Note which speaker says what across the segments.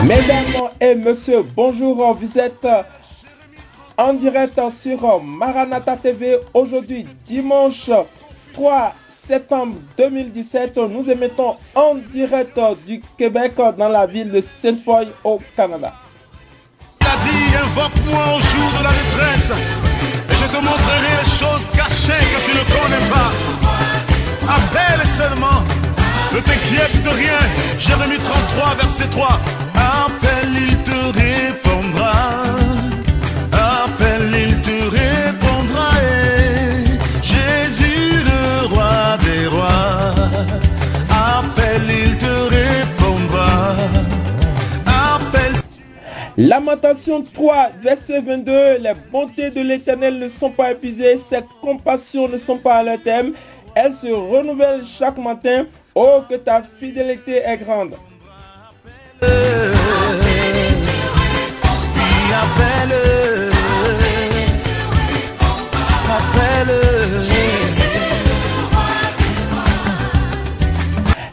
Speaker 1: Mesdames et messieurs, bonjour, vous êtes en direct sur Maranatha TV. Aujourd'hui, dimanche 3 septembre 2017, nous émettons en direct du Québec dans la ville de Sainte-Foy au Canada.
Speaker 2: Il a dit, invoque-moi au jour de la détresse et je te montrerai les choses cachées que tu ne connais pas. Appelle seulement, ne t'inquiète de rien. Jérémie 33 verset 3. Appelle, il te répondra. Appelle, il te répondra. Et Jésus le roi des rois. Appelle, il te répondra. Appelle.
Speaker 1: Lamentation 3, verset 22. Les bontés de l'Éternel ne sont pas épuisées, ses compassions ne sont pas à leur terme. Elles se renouvellent chaque matin. Oh, que ta fidélité est grande.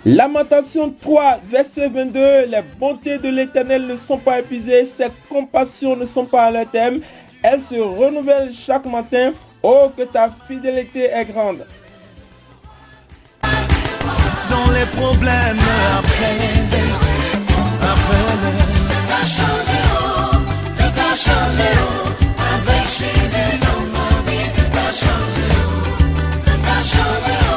Speaker 1: Lamentation 3, verset 22. Les bontés de l'Éternel ne sont pas épuisées, ses compassions ne sont pas à leur terme. Elles se renouvellent chaque matin. Oh, que ta fidélité est grande.
Speaker 2: Dans les problèmes après
Speaker 3: t'as changé, oh, t'as changé, oh, avec Jésus dans ma vie, t'as changé, oh, t'as changé, oh,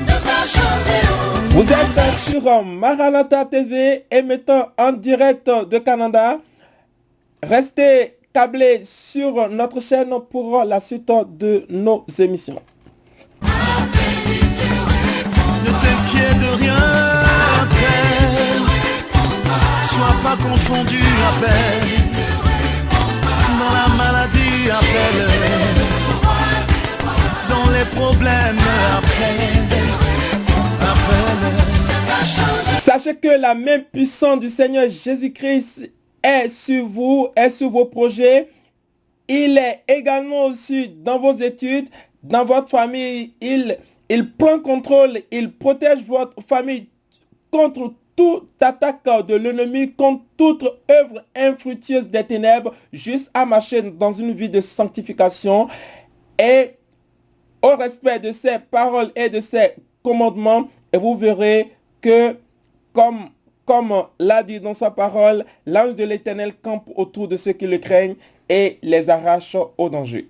Speaker 3: t'as changé, oh.
Speaker 1: Vous êtes sur Maranatha TV, émettant en direct de Canada. Restez câblés sur notre chaîne pour la suite de nos émissions.
Speaker 2: Ne t'inquiète de rien, appelle. Sois pas confondu, appelle. Dans la maladie, appelle. Dans les problèmes, appelle.
Speaker 1: Sachez que la main puissante du Seigneur Jésus-Christ est sur vous, est sur vos projets. Il est également aussi dans vos études, dans votre famille. Il prend contrôle, il protège votre famille contre toute attaque de l'ennemi, contre toute œuvre infructueuse des ténèbres, juste à marcher dans une vie de sanctification et au respect de ses paroles et de ses commandements. Et vous verrez que, comme l'a dit dans sa parole, l'ange de l'Éternel campe autour de ceux qui le craignent et les arrache au danger.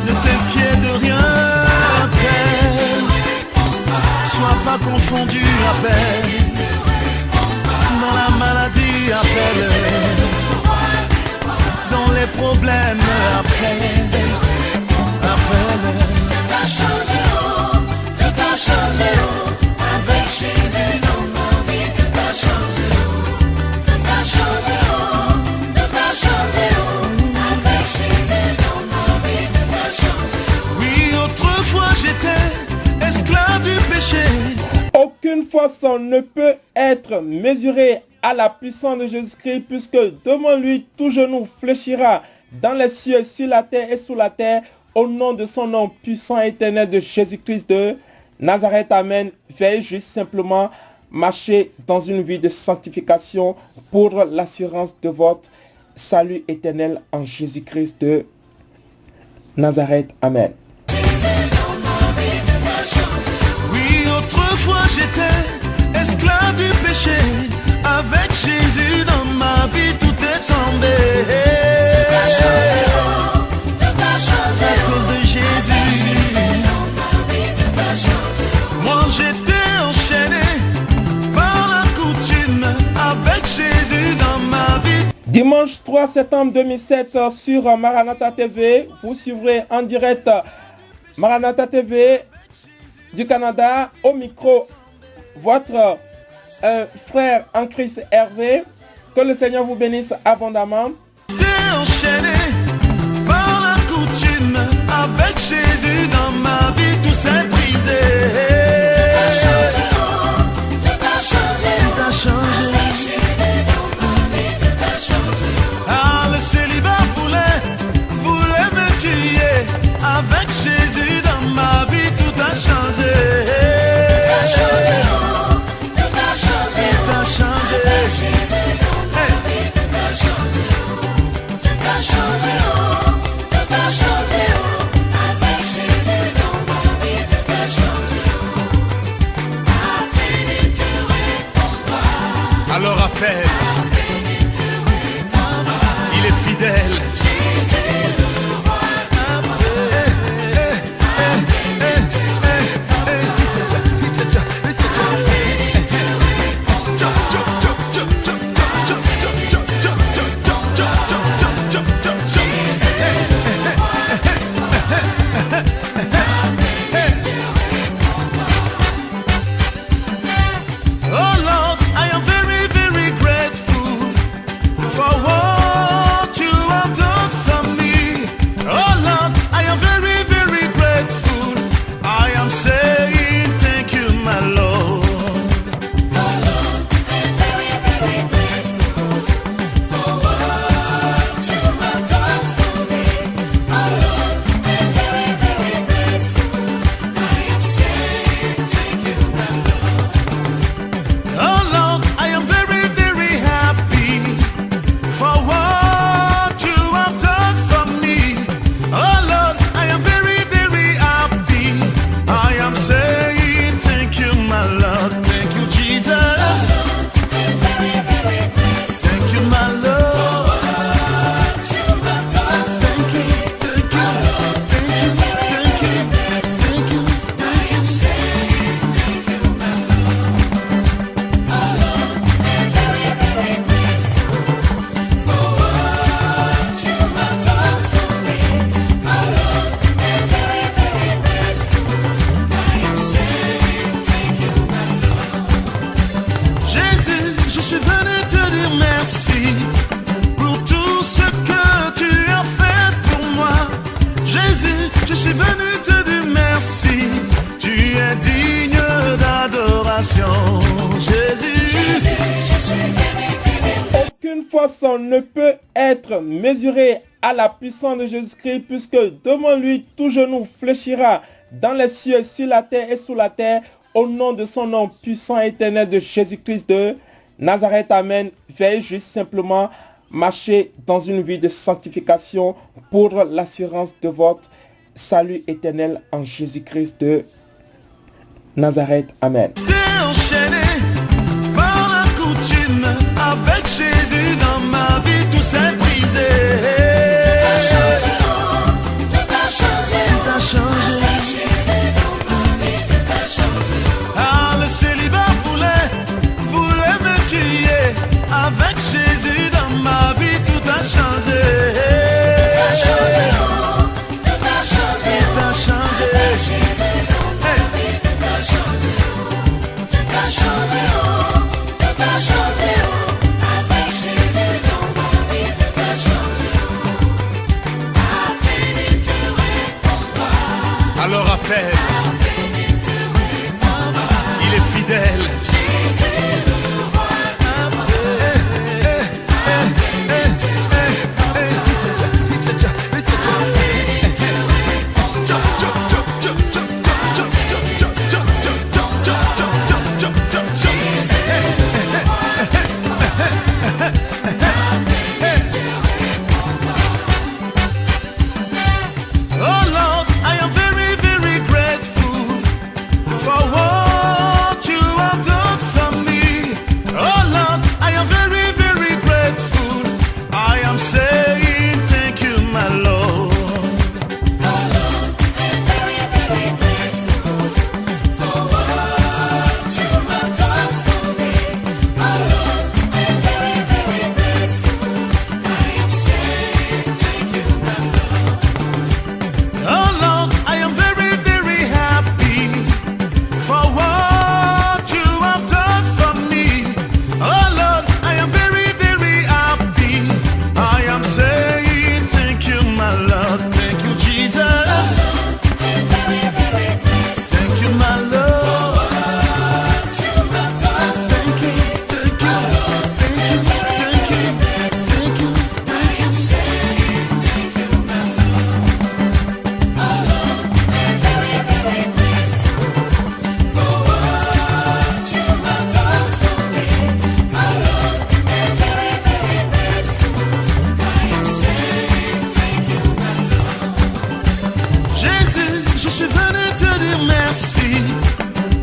Speaker 2: Ne t'inquiète de rien, appelle. Sois pas confondu, appelle. Dans la maladie, appelle. Dans les problèmes, appelle.
Speaker 3: T'as changé, oh, t'as changé, oh, avec Jésus dans ma vie, t'as changé, oh, t'as changé, oh, t'as changé, oh, avec Jésus dans ma vie, t'as changé, oh.
Speaker 2: Oui, autrefois j'étais esclave du péché.
Speaker 1: Aucune force ne peut être mesurée à la puissance de Jésus-Christ, puisque devant lui, tout genou fléchira dans les cieux, sur la terre et sous la terre, au nom de son nom puissant et éternel de Jésus-Christ de Nazareth. Amen. Veuillez juste simplement marcher dans une vie de sanctification pour l'assurance de votre salut éternel en Jésus-Christ de Nazareth. Amen.
Speaker 2: Oui, autrefois j'étais esclave du péché. Avec Jésus dans ma vie, tout est tombé.
Speaker 3: T'as changé, oh, t'as changé,
Speaker 2: À cause de Jésus,
Speaker 3: t'as changé,
Speaker 2: moi j'étais enchaîné par la coutume. Avec Jésus dans ma vie.
Speaker 1: Dimanche 3 septembre 2007 sur Maranatha TV, vous suivrez en direct Maranatha TV du Canada. Au micro, votre frère en Christ Hervé. Que le Seigneur vous bénisse abondamment.
Speaker 2: T'es enchaîné par la coutume. Avec Jésus dans ma vie, tout s'est brisé.
Speaker 3: t'as changé, oh, t'as changé,
Speaker 2: Tout a changé.
Speaker 3: avec Jésus dans ma vie, t'as changé, oh.
Speaker 2: Ah, le célibat voulait me tuer. Avec Jésus dans ma vie, tout a changé.
Speaker 3: T'as changé, oh, t'as changé,
Speaker 2: Tout a changé. rappelle, il est fidèle.
Speaker 3: Oh Lord, I am very, very grateful for what you have done for me. Oh Lord, I am very, very grateful. I am saying thank you, my Lord. Oh Lord, I'm very, very grateful for what you have done for me. Oh Lord, I'm very, very grateful. I am saying thank you, my Lord. Oh Lord, I am very, very happy for what you have done for me. Oh Lord, I am very, very happy. I am saying thank you, my Lord. Thank you, Jesus. I'm very, very grateful. Thank you, my Lord. What you have done. Thank you, thank you, thank you, thank you, thank you. I am saying thank you, my Lord. Jésus, je suis venu te dire merci pour tout ce que tu as fait pour moi. Jésus, je suis venu te dire merci. Tu es digne d'adoration. Jésus, je suis venu te dire
Speaker 1: Aucune force ne peut être mesurée à la puissance de Jésus-Christ, puisque devant lui, tout genou fléchira dans les cieux, sur la terre et sous la terre, au nom de son nom puissant et éternel de Jésus-Christ de Nazareth. Amen. Veuillez juste simplement marcher dans une vie de sanctification pour l'assurance de votre salut éternel en Jésus-Christ de Nazareth. Amen.
Speaker 3: t'es enchaîné par la coutume. Avec Jésus dans ma vie, tout s'est brisé. Tout a changé, tout a changé, tout a changé. Avec Jésus dans ma vie, tout a changé. Ah, le célibat voulait me tuer. Avec Jésus dans ma vie, tout a changé. Tout a changé, tout a changé, tout a changé. Avec Jésus dans ma vie, tout a changé. Tout a changé, tout a changé. Avec Jésus dans ma vie, tout a changé. Appelle te répondra.
Speaker 2: Alors appelle, il est fidèle.
Speaker 3: Jésus le roi. Oh Lord, I am very, very grateful for what you have done for me. Oh Lord, I am very, very grateful. I am saying thank you, my Lord. Oh Lord, I'm very, very grateful for what you have done for me. Oh Lord, I'm very, very grateful. I am saying thank you, my Lord. Oh Lord, I am very, very happy for what you have done for me. Oh Lord, I am very, very happy. I am saying thank you, my Lord. Thank you, Jesus. I'm very, very grateful. Thank you, my Lord. What you have done. Thank you, thank you, thank you, thank you, thank you. I am saying thank you, my Lord. I'm very, very grateful for what you have done for me. Oh Lord, I'm very, very grateful. I am saying thank you, my Lord. Jésus, je suis venu te dire merci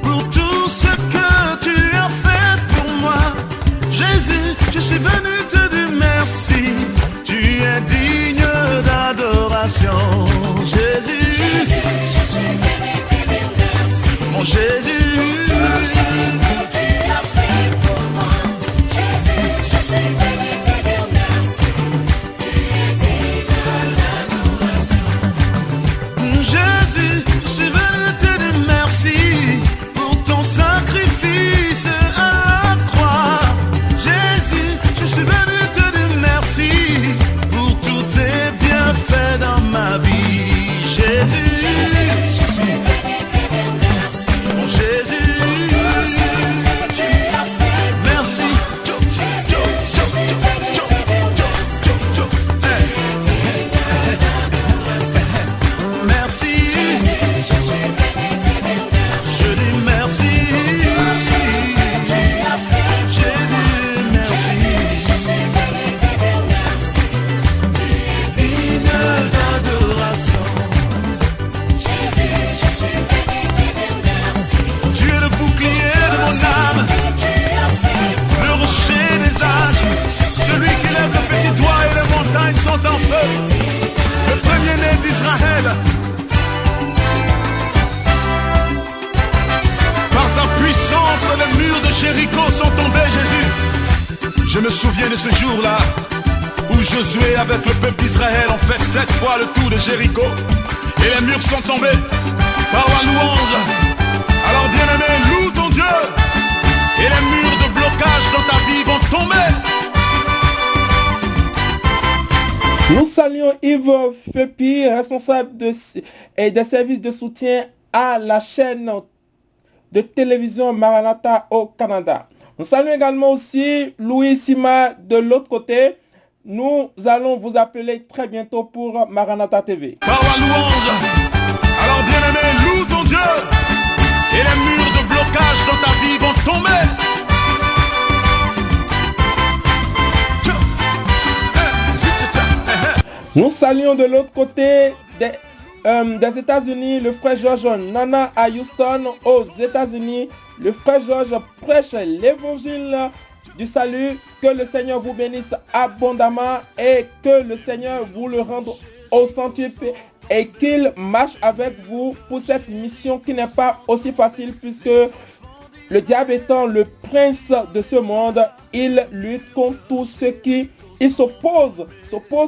Speaker 3: pour tout ce que tu as fait pour moi. Jésus,
Speaker 2: Mon Jésus,
Speaker 3: tout ce que tu as fait pour moi. Jésus, je suis venu te dire merci. Tu es digne d'adoration.
Speaker 2: Jésus, je suis venu te dire merci pour ton sacrifice à la croix. Jésus, je suis venu te dire merci pour tous tes bienfaits dans ma vie. Jésus,
Speaker 3: Je suis venu te dire merci.
Speaker 2: mon Jésus,
Speaker 3: Tout ce que tu as fait pour
Speaker 2: merci.
Speaker 3: moi. Jésus, je suis venu te dire merci.
Speaker 2: Merci,
Speaker 3: Je suis venu te dire merci.
Speaker 2: je dis merci.
Speaker 3: Tout ce que tu as fait pour
Speaker 2: Jésus, merci.
Speaker 3: Je suis venu te dire merci. Tu es digne d'adoration. Jésus, je suis venu te dire merci.
Speaker 2: Tu es le bouclier de mon âme,
Speaker 3: Tu as fait pour
Speaker 2: le rocher des âges. Celui qui lève le petit doigt et les montagnes sont en feu. Le premier-né d'Israël. Par ta puissance, les murs de Jéricho sont tombés, Jésus. Je me souviens de ce jour-là où Josué avec le peuple d'Israël ont fait 7 fois le tour de Jéricho. Et les murs sont tombés par la louange. Alors bien-aimé, loue ton Dieu. Et les murs de blocage dans ta vie vont tomber.
Speaker 1: Nous saluons Yves Fepi, responsable des services de soutien à la chaîne de télévision Maranatha au Canada. Nous saluons également aussi Louis Sima de l'autre côté. Nous allons vous appeler très bientôt pour Maranatha TV.
Speaker 2: Par la louange. Alors bien-aimé, loue ton Dieu. Et les murs de blocage dans ta vie vont tomber.
Speaker 1: Nous saluons de l'autre côté des États-Unis le frère George Nana à Houston aux États-Unis. Le frère George prêche l'évangile du salut. Que le Seigneur vous bénisse abondamment et que le Seigneur vous le rende au centuple et qu'il marche avec vous pour cette mission qui n'est pas aussi facile puisque le diable étant le prince de ce monde, il lutte contre tous ceux qui s'oppose,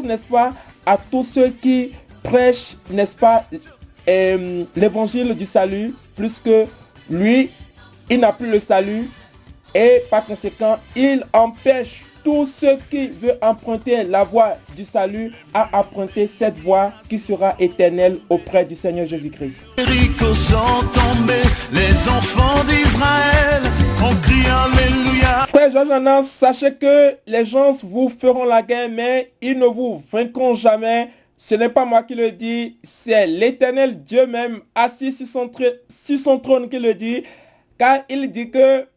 Speaker 1: n'est-ce pas, à tous ceux qui prêchent, n'est-ce pas, l'évangile du salut, plus que lui, il n'a plus le salut et par conséquent, il empêche tous ceux qui veulent emprunter la voie du salut à emprunter cette voie qui sera éternelle auprès du Seigneur Jésus-Christ.
Speaker 2: Jéricho sont tombés, les enfants d'Israël ont crié Alléluia.
Speaker 1: Frère Jean-Jean, sachez que les gens vous feront la guerre, mais ils ne vous vaincront jamais. Ce n'est pas moi qui le dis, c'est l'Éternel Dieu même assis sur son trône qui le dit, car il dit que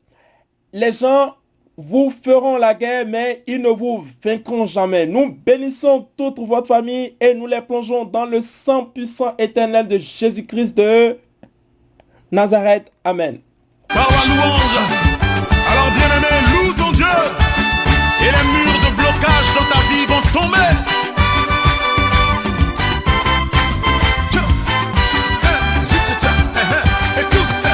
Speaker 1: les gens vous feront la guerre, mais ils ne vous vaincront jamais. Nous bénissons toute votre famille et nous les plongeons dans le sang puissant éternel de Jésus-Christ de Nazareth. Amen.
Speaker 2: Par la louange. Alors bien-aimé, loue ton Dieu. Et les murs de blocage dans ta vie vont tomber. Écoute,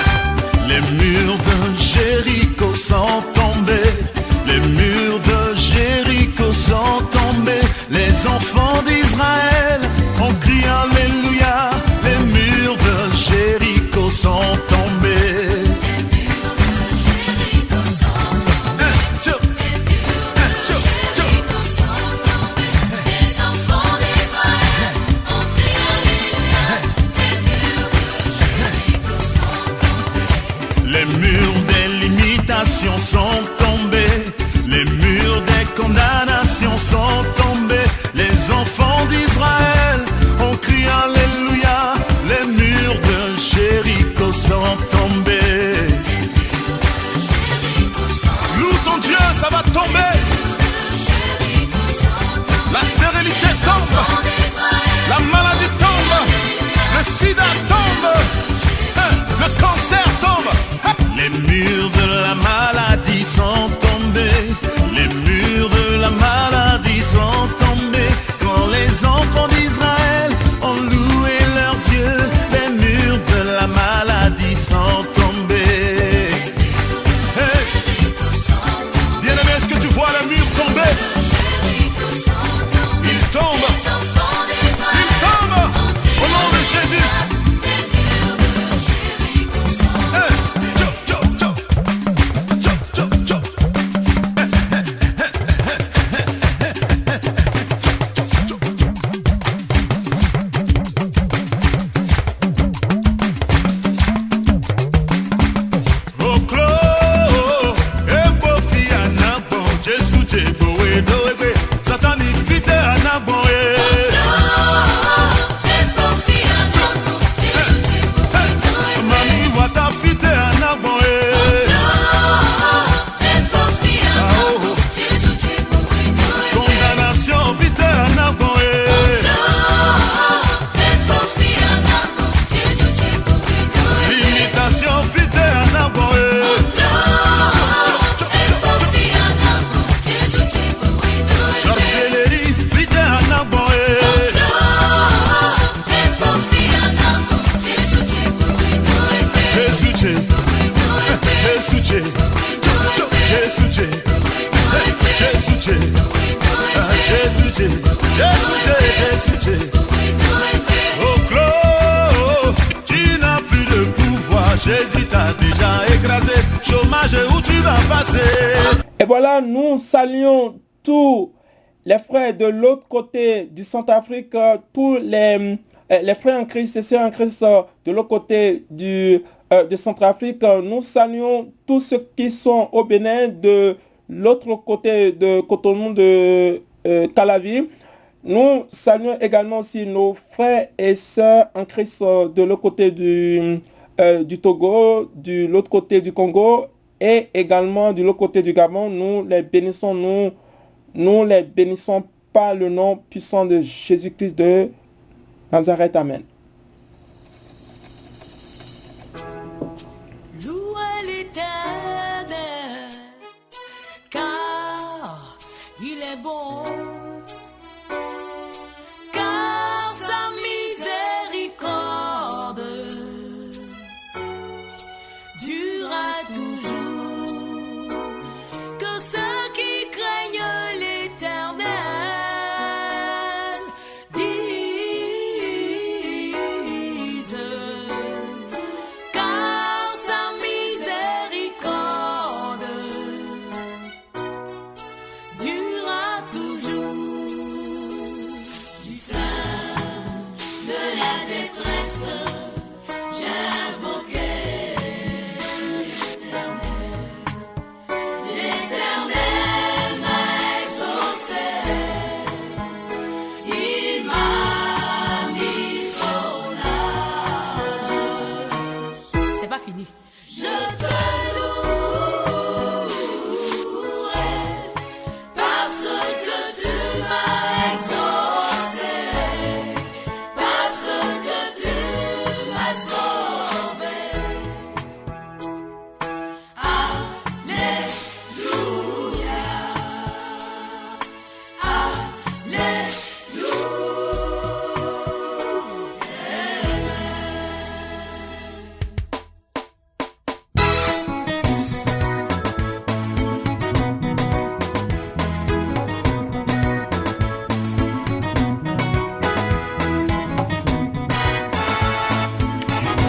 Speaker 2: les murs de Jéricho sont tombés. Les murs de Jéricho sont tombés. Les enfants d'Israël ont crié Alléluia. Les murs de Jéricho sont tombés. Les murs des limitations sont tombés. Les murs des condamnations sont tombés. Les enfants d'Israël ont crié Alléluia. Les murs de Jéricho sont tombés. Loue ton Dieu, ça va tomber. La stérilité tombe. La maladie tombe. Le sida tombe. Le cancer tombe. Les murs de la maladie sont tombés. Les murs de la maladie sont J. Jésus J. Jésus J. Jésus J. Jésus J. Jésus J. Jésus J. Oh Claude, tu n'as plus de pouvoir. Jésus t'a déjà écrasé. Chômage, où tu vas passer?
Speaker 1: Et voilà, nous saluons tous les frères de l'autre côté du Centrafrique, tous les frères en Christ et sœurs en Christ de l'autre côté de Centrafrique. Nous saluons tous ceux qui sont au Bénin de l'autre côté de Cotonou de Calavi. Nous saluons également aussi nos frères et sœurs en Christ de l'autre côté du Togo, de l'autre côté du Congo et également de l'autre côté du Gabon. Nous les bénissons, nous les bénissons par le nom puissant de Jésus-Christ de Nazareth. Amen.
Speaker 3: Louez l'Éternel, car il est bon, car sa miséricorde durera toujours. Que ceux qui craignent l'Éternel disent, car sa miséricorde durera toujours. Du sein de la détresse, j'ai invoqué l'Éternel m'a exaucé, il m'a mis au large. C'est pas fini. Je te louerai parce que tu m'as exaucé, parce que tu m'as sauvé. Alléluia,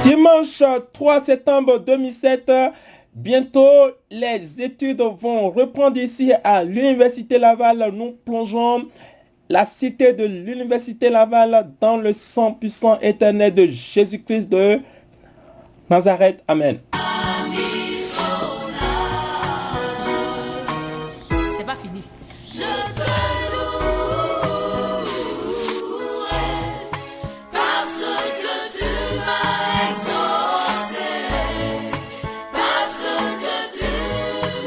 Speaker 1: Dimanche 3 septembre 2007, bientôt les études vont reprendre ici à l'Université Laval. Nous plongeons la cité de l'Université Laval dans le sang puissant éternel de Jésus-Christ de Nazareth. Amen.
Speaker 3: c'est pas fini. Je te louerai parce que tu m'as exaucé, parce que tu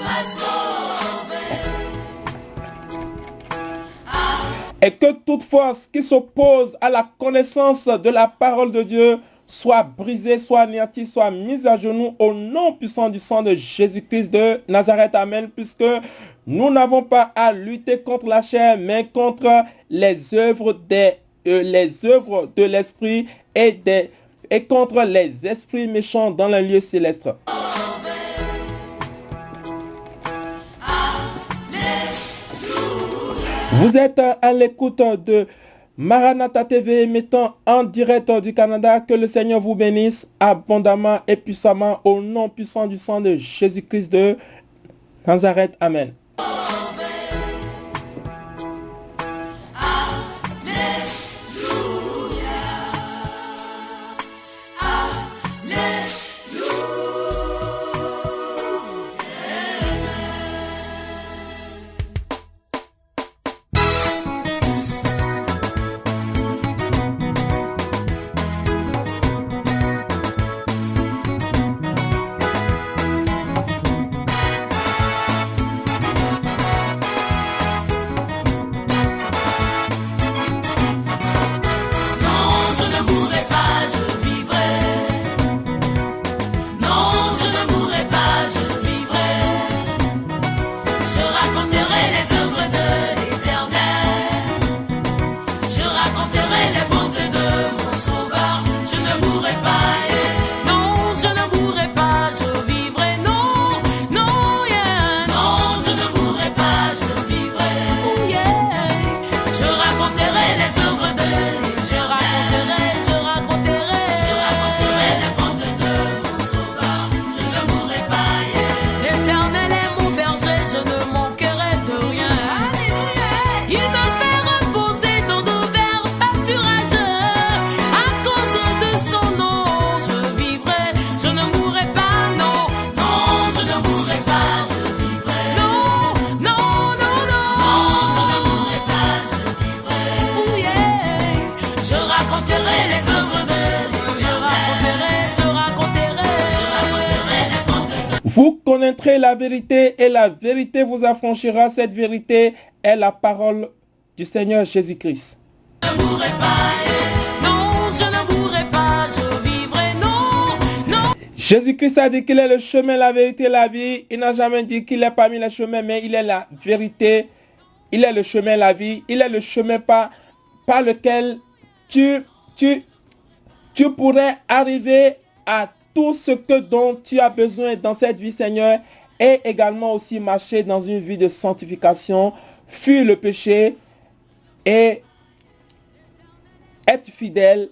Speaker 3: m'as sauvé.
Speaker 1: Et que toute force qui s'oppose à la connaissance de la parole de Dieu soit brisée, soit anéantie, soit mise à genoux au nom puissant du sang de Jésus-Christ de Nazareth. Amen. Puisque nous n'avons pas à lutter contre la chair, mais contre les œuvres de l'esprit et contre les esprits méchants dans les lieux célestes. Vous êtes à l'écoute de Maranatha TV émettant en direct du Canada. Que le Seigneur vous bénisse abondamment et puissamment au nom puissant du sang de Jésus-Christ de Nazareth. Amen. Vous connaîtrez la vérité et la vérité vous affranchira. Cette vérité est la parole du Seigneur Jésus-Christ.
Speaker 3: Je ne mourrai pas, non, je ne mourrai pas, je vivrai, non, non.
Speaker 1: Jésus-Christ a dit qu'il est le chemin, la vérité et la vie. Il n'a jamais dit qu'il est parmi les chemins, mais il est la vérité. Il est le chemin, la vie. Il est le chemin par lequel tu pourrais arriver à tout ce dont tu as besoin dans cette vie, Seigneur, et également aussi marcher dans une vie de sanctification, fuir le péché et être fidèle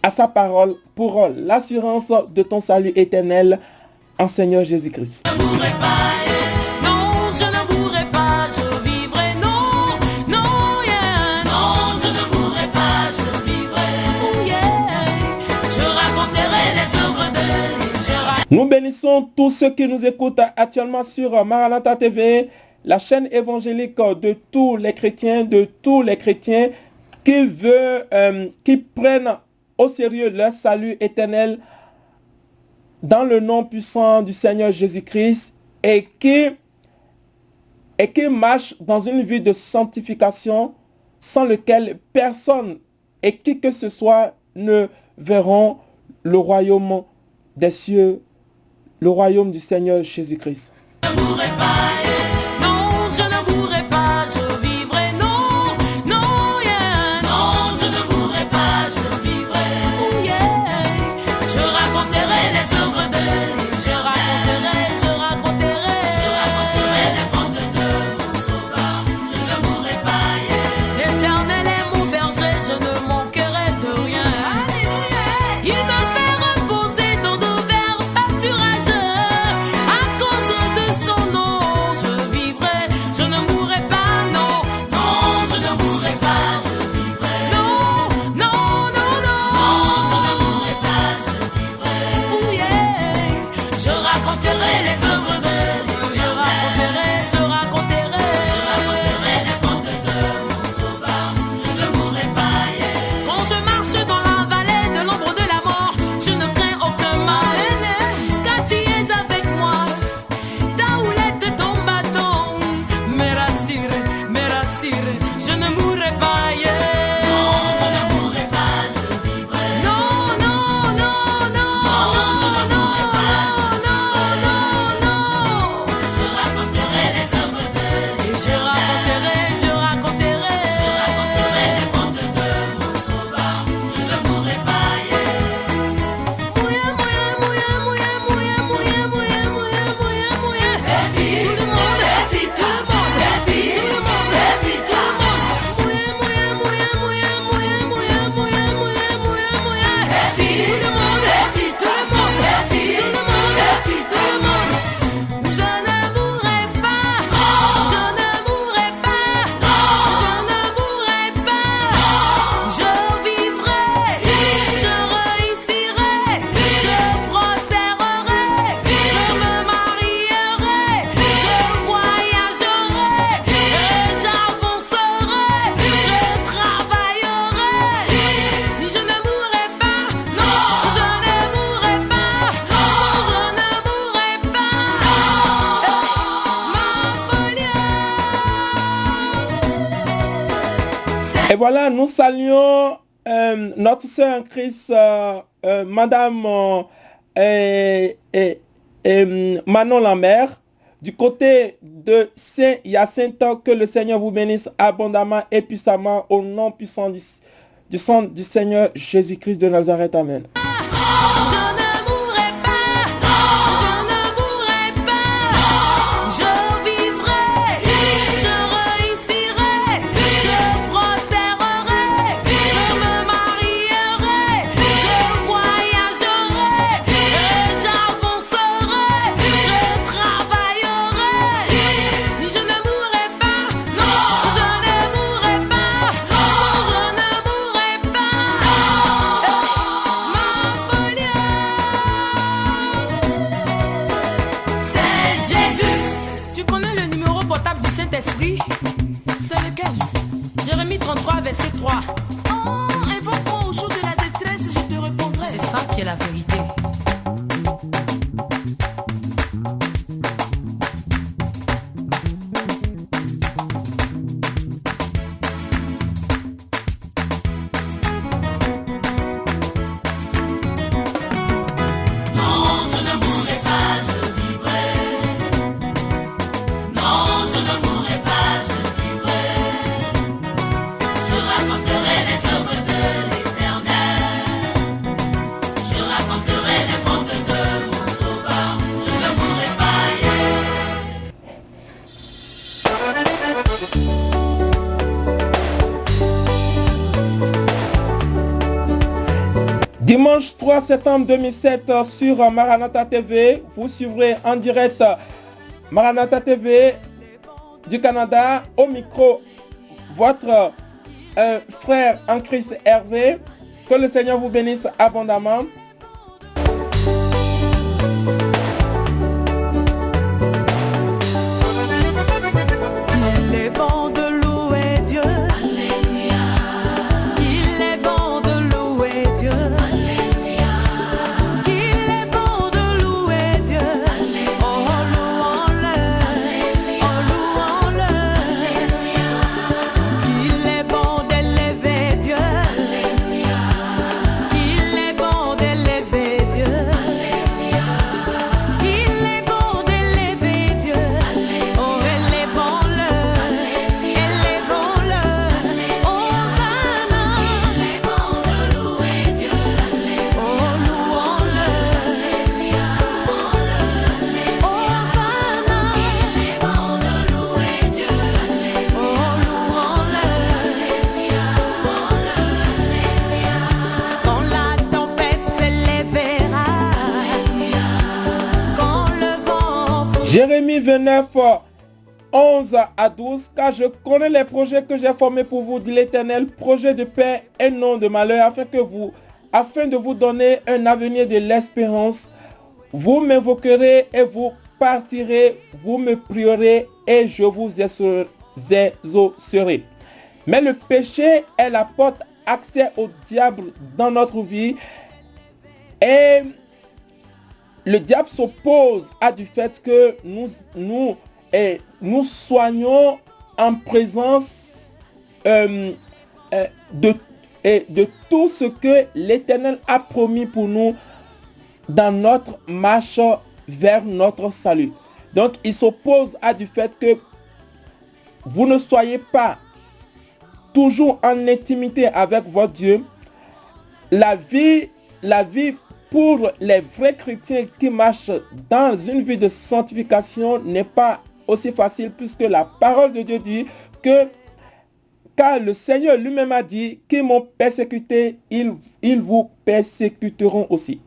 Speaker 1: à sa parole pour l'assurance de ton salut éternel en Seigneur Jésus-Christ.
Speaker 3: Je ne mourrai pas, non, je ne mourrai pas, je vivrai, non, non, yeah. Non, je ne mourrai pas, je vivrai, oh yeah. Je raconterai les œuvres de
Speaker 1: Nous bénissons tous ceux qui nous écoutent actuellement sur Maranatha TV, la chaîne évangélique de tous les chrétiens, qui prennent au sérieux leur salut éternel dans le nom puissant du Seigneur Jésus-Christ et qui marchent dans une vie de sanctification sans lequel personne et qui que ce soit ne verront le royaume des cieux, le royaume du Seigneur Jésus-Christ.
Speaker 3: Je ne mourrai pas, non, je ne mourrai pas, je vivrai, non, non, yeah. Non, je ne mourrai pas, je vivrai, oh yeah. Je raconterai les œuvres de Dieu, je raconterai les bonnes de mon Sauveur. Je ne mourrai pas, yeah. L'Éternel est mon berger, je ne manquerai de rien. Alléluia. Il me fait reposer dans de verts pâturages. À cause de son nom, je vivrai, je ne mourrai pas, non, non, je ne mourrai pas, je vivrai, non, non, non, non, non, je ne mourrai pas, je vivrai, oh yeah. Je raconterai les œuvres de Dieu, je raconterai les bonnes de mon Sauveur. Je ne mourrai pas, yeah. Quand je marche dans la vallée de l'ombre de la mort, je ne crains aucun mal, car tu es avec moi. Ta houlette et ton bâton me rassurent, je ne mourrai pas, yeah. Non, je ne mourrai pas, je vivrai. Non, non, non, non, non, je ne mourrai pas, je vivrai. Non, non, je raconterai les œuvres de Dieu, je raconterai les bonnes de mon Sauveur. Je ne mourrai pas, yeah. Mouya, mouya, mouya, mouya, mouya, mouya, mouya, mouya, mouya, mouya. Tout le monde, tout le monde, tout le monde, tout le monde. Mouya, mouya, mouya, mouya, mouya, mouya, mouya, mouya, mouya. Tout le monde, tout le monde, tout le monde. Je ne mourrai pas, je ne mourrai pas, je ne mourrai pas. Je vivrai, je réussirai, je prospérerai, je me marierai, je voyagerai, et j'avancerai, je travaillerai. Je ne mourrai pas, non, je ne mourrai pas, non, je ne mourrai pas.
Speaker 1: Et voilà, nous saluons notre sœur en Christ, Madame Manon Lambert, du côté de Saint-Hyacinthe. Que le Seigneur vous bénisse abondamment et puissamment au nom puissant du sang du Seigneur Jésus-Christ de Nazareth. Amen.
Speaker 3: Je ne mourrai pas, je ne mourrai pas. Je vivrai, je réussirai, je prospérerai, je me marierai, je voyagerai, et j'avancerai, je travaillerai. Je ne mourrai pas, non, je ne mourrai pas, non, je ne mourrai pas. Ma folie, c'est Jésus. Tu connais le numéro portable du Saint-Esprit? C'est lequel? Jérémie 33, verset 3. Oh, invoque-moi au jour de la détresse, je te répondrai. C'est ça qui est la vérité. manquerai les manques de mon sauveur, je ne mourrai pas.
Speaker 1: Dimanche 3 septembre 2007 sur Maranatha TV, vous suivrez en direct Maranatha TV du Canada. Au micro, votre frère en Christ Hervé. Que le Seigneur vous bénisse abondamment.
Speaker 4: Il est bon de louer Dieu. Alléluia. Il est bon de louer Dieu. Alléluia. Il est bon de louer Dieu. Alléluia. Oh, louons-le. Alléluia. Oh, louons-le. Alléluia. Il est bon d'élever Dieu. Alléluia. Il est bon d'élever Dieu. Alléluia. Il est bon d'élever Dieu. Oh, élevons-le. Élevons-le. Hosanna. Il est bon de louer Dieu. Oh, louons-le. Hosanna. Il est bon de louer Dieu. Oh, louons-le. Quand la tempête s'élèvera, quand le vent soufflera.
Speaker 1: Jérémie 29, 11 à 12. Car je connais les projets que j'ai formés pour vous, dit l'Éternel, projets de paix et non de malheur, afin de vous donner un avenir de l'espérance. Vous m'invoquerez et vous partirez, vous me prierez et je vous exaucerai. Mais le péché est la porte accès au diable dans notre vie, et le diable s'oppose à du fait que nous soignons en présence de tout ce que l'Éternel a promis pour nous dans notre marche vers notre salut. Donc il s'oppose à du fait que vous ne soyez pas toujours en intimité avec votre Dieu. La vie pour les vrais chrétiens qui marchent dans une vie de sanctification n'est pas aussi facile, puisque la parole de Dieu dit que car le Seigneur lui-même a dit qu'ils m'ont persécuté, ils vous persécuteront aussi.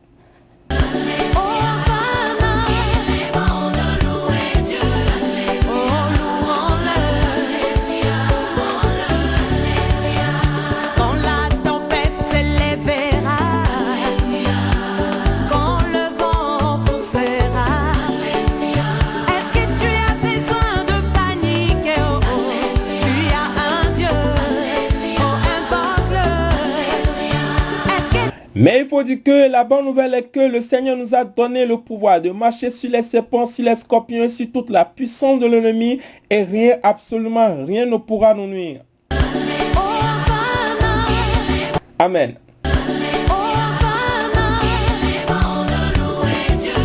Speaker 4: Hosanna. Il est bon de louer Dieu. Oh, louons-le. Quand la tempête s'élèvera, quand le vent soufflera. Est-ce que tu as besoin de paniquer? Oh, oh. Tu as un Dieu. Oh, invoque-le. Est-ce que
Speaker 1: Mais il faut dire que la bonne nouvelle est que le Seigneur nous a donné le pouvoir de marcher sur les serpents, sur les scorpions et sur toute la puissance de l'ennemi, et rien, absolument rien ne pourra nous nuire.
Speaker 4: Hosanna.
Speaker 1: Amen.
Speaker 4: Hosanna. Il est bon de louer Dieu.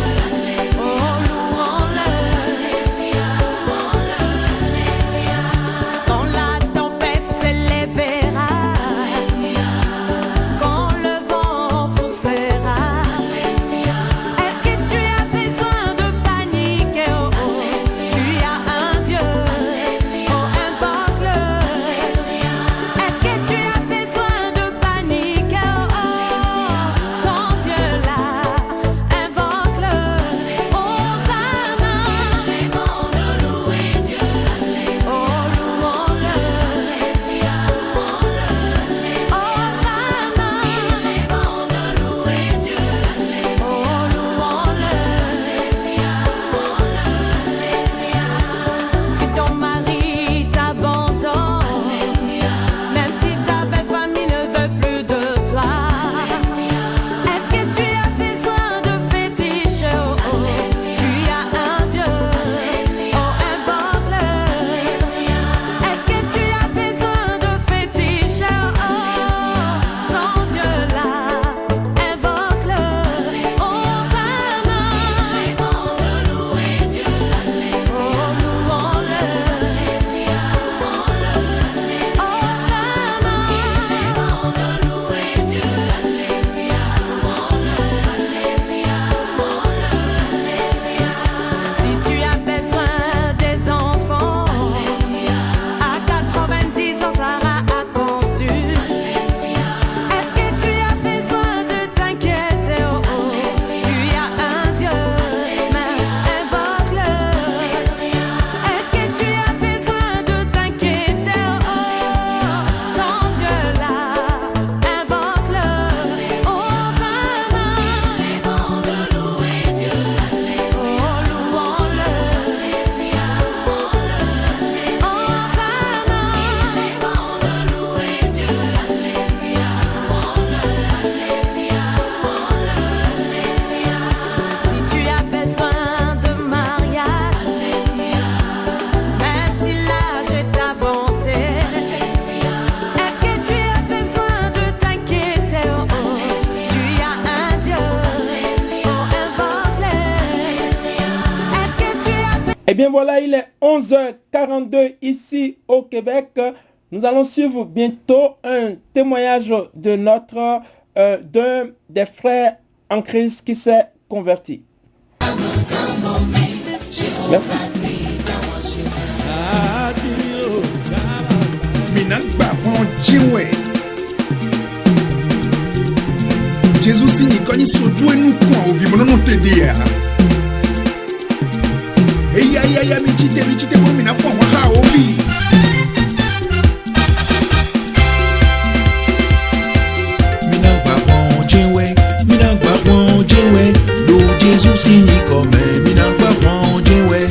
Speaker 4: Oh, louons-le. Quand la tempête s'élèvera, quand le vent soufflera. Est-ce que tu as besoin de paniquer? Oh, oh. Tu as un Dieu. Oh, invoque-le. Est-ce que tu as besoin de paniquer?
Speaker 1: Eh bien voilà, il est 11h42 ici au Québec. Nous allons suivre bientôt un témoignage de d'un des frères en Christ qui s'est converti. Merci.
Speaker 5: Minagba on jiwe Jésus signi koni soto enu kwa ovi mono te dia ya michite bo mina fo wa ha ovi Minagba on jiwe do Jésus signi comme minagba on jiwe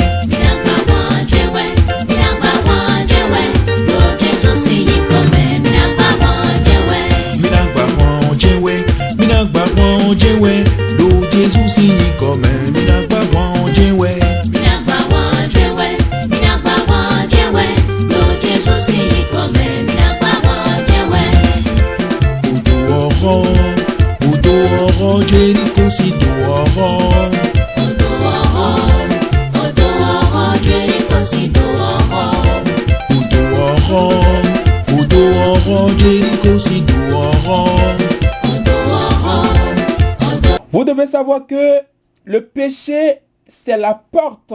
Speaker 5: Jésus signi comme minagba wanjewe Udo Jericho si Jericho si
Speaker 1: Vous devez savoir que le péché, c'est la porte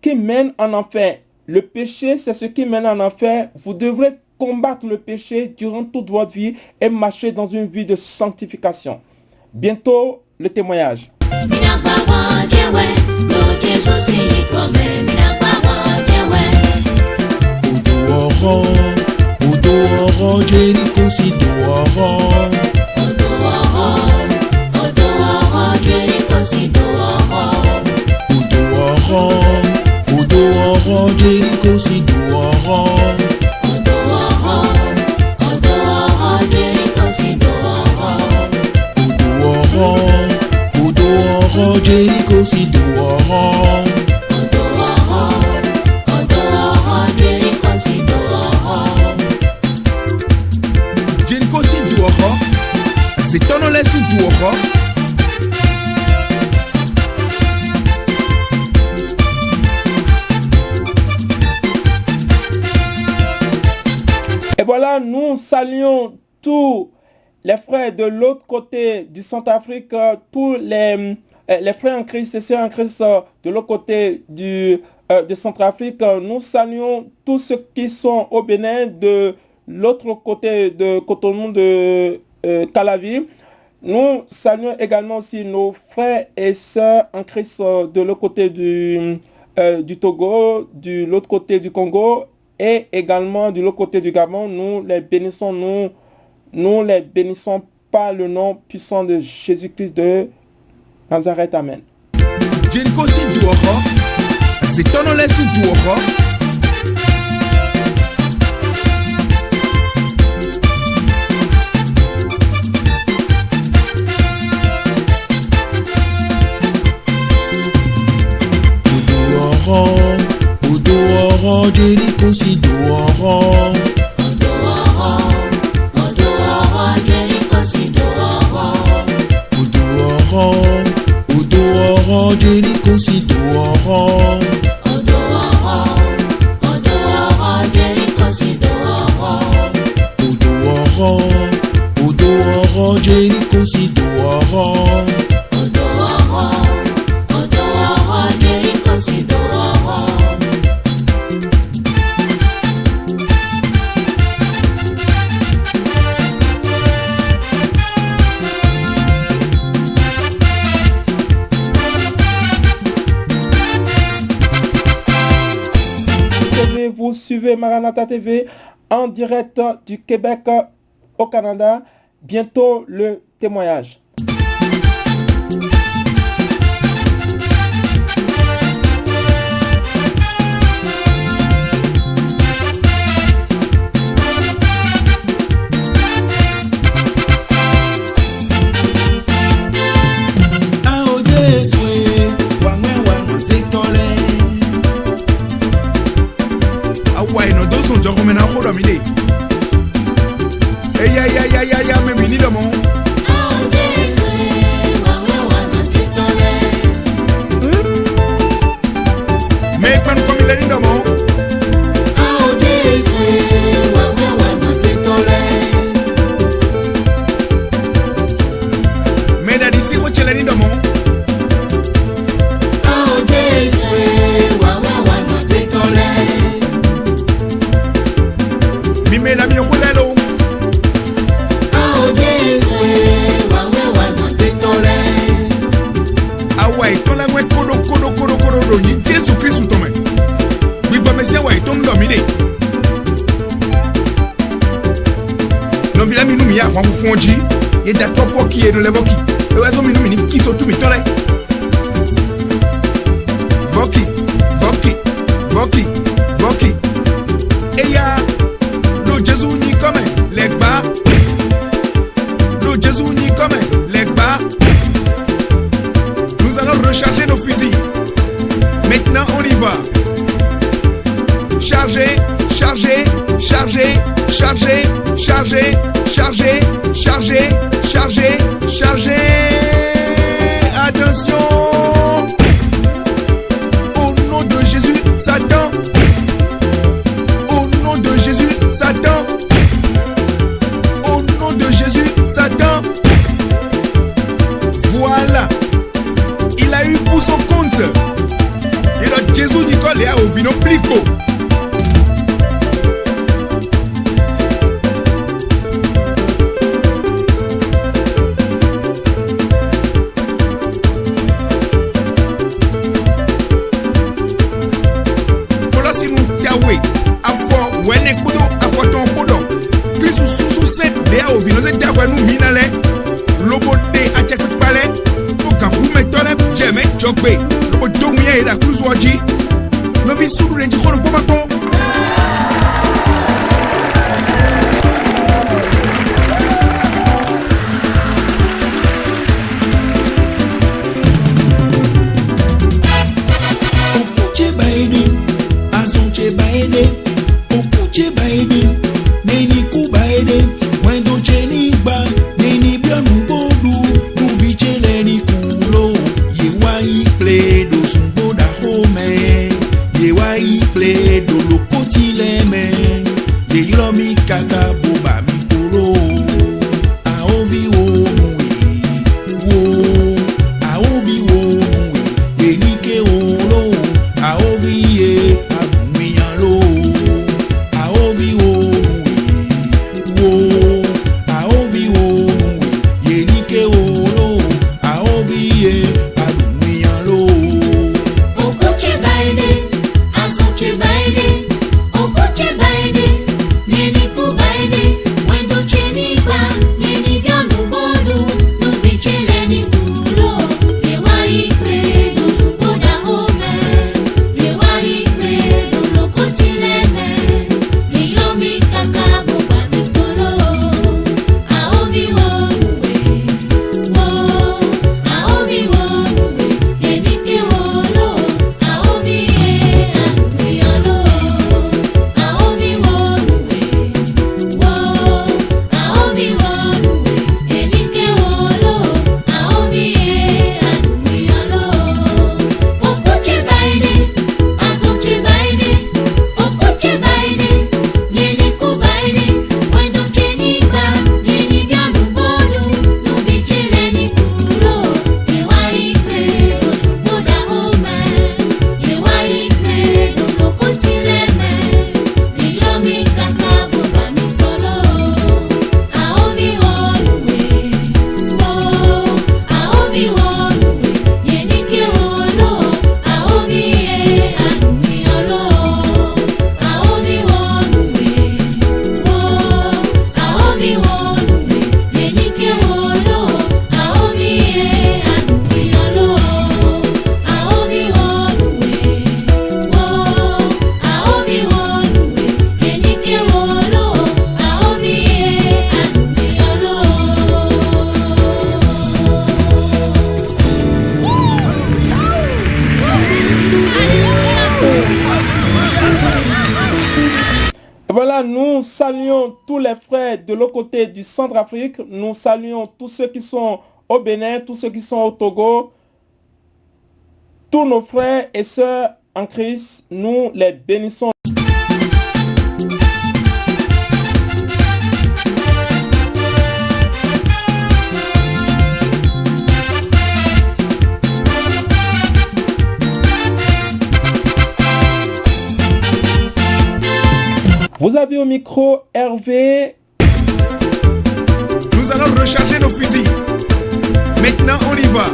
Speaker 1: qui mène en enfer. Le péché, c'est ce qui mène en enfer. Vous devrez combattre le péché durant toute votre vie et marcher dans une vie de sanctification. Bientôt, le témoignage.
Speaker 5: Udo Jericho si Jericho si Jericho si Jericho si c'est ton les si
Speaker 1: Et voilà, nous saluons tous les frères de l'autre côté du Centrafrique, tous les frères en Christ et sœurs en Christ de l'autre côté de Centrafrique. Nous saluons tous ceux qui sont au Bénin, de l'autre côté de Cotonou, de Calavi. Nous saluons également aussi nos frères et sœurs en Christ de l'autre côté du Togo, de l'autre côté du Congo et également de l'autre côté du Gabon. Nous les bénissons, nous les bénissons par le nom puissant de Jésus-Christ de Nazareth. Amen.
Speaker 5: Jericho si c'est ton les si Jericho si Jericho si Jericho si
Speaker 1: Vous suivez Maranatha TV en direct du Québec au Canada. Bientôt le témoignage.
Speaker 5: me mini domo.
Speaker 3: Oh, this way,
Speaker 5: Melanie Domo.
Speaker 3: Oh Jésus, wa no se tole.
Speaker 5: Mime la mi okulelo.
Speaker 3: Oh Jésus, wa no se tole.
Speaker 5: Awa itola ngwe kodo do ni Jésus Christ tome. Gbigba mesia wa itom do mi de. No vila mi nu mi ya kwa mfonji. Ye da tofo ki e no levo ki. E wa zo mi nu mi ni ki so tu mi tole. Voki. Eya, lo Jésus ni comme les bas. Lo Jésus ni comme les bas. Nous allons recharger nos fusils. Maintenant on y va. Charger. Attention. Au nom de Jésus, Satan. Au nom de Jésus, Satan. Au nom de Jésus, Satan. Voilà. Il a eu pour son compte. Et le Jésus Nicole est au vino plico. Jogbe, lobo donguya ida cruz waji. No vi suru renji kono pomaton.
Speaker 6: Okuche baide, azonche baide. Okuche baide, neni ku baide. Wendo cheni ba, neni bionu bodu. Nuviche leni kulo. Yewa ple do sumbo da home. Yewa ple do lokoti leme. Ye yomi kaka boba mi koro. Aovi wo wo. Aovi wo yenike olo. Aovi ye abumiyan lo. Aovi wo. Aovi wo yenike olo. Aovi ye abumiyan lo.
Speaker 3: Okuche baide, azonche baide. Okuche baide, neni ku baide. Wendo cheni ba, neni bionu bodu. Nuviche leni kulo. Yewa ikre do sumbo da home. Yewa ikre do lokoti leme. Yeyomi kaka boba mi koro. Aovi wo wo. Aovi wo yenike wolo. Aovi ye akuyolo. Aovi wo wo. Aovi wo yenike wolo. Aovi ye akuyolo. Okuche baide, azonche baide. Okuche baide, neni ku baide. Wendo cheni ba, neni bianu bodu. Nuviche leni kulo. Yewa ikre do sumbo da home. Yewa ikre do lokoti leme. Yeyomi kaka boba mi koro. Aovi wo wo. Aovi wo yenike wolo. Aovi ye akuyolo. Aovi wo wo. Aovi wo yenike wolo. Aovi ye akuyolo. Aovi wo wo. Aovi wo yenike wolo. Aovi
Speaker 1: Voilà, nous saluons tous les frères de l'autre côté du Centrafrique. Nous saluons tous ceux qui sont au Bénin, tous ceux qui sont au Togo. Tous nos frères et sœurs en Christ, nous les bénissons. Vous avez au micro Hervé.
Speaker 5: Nous allons recharger nos fusils. Maintenant, on y va.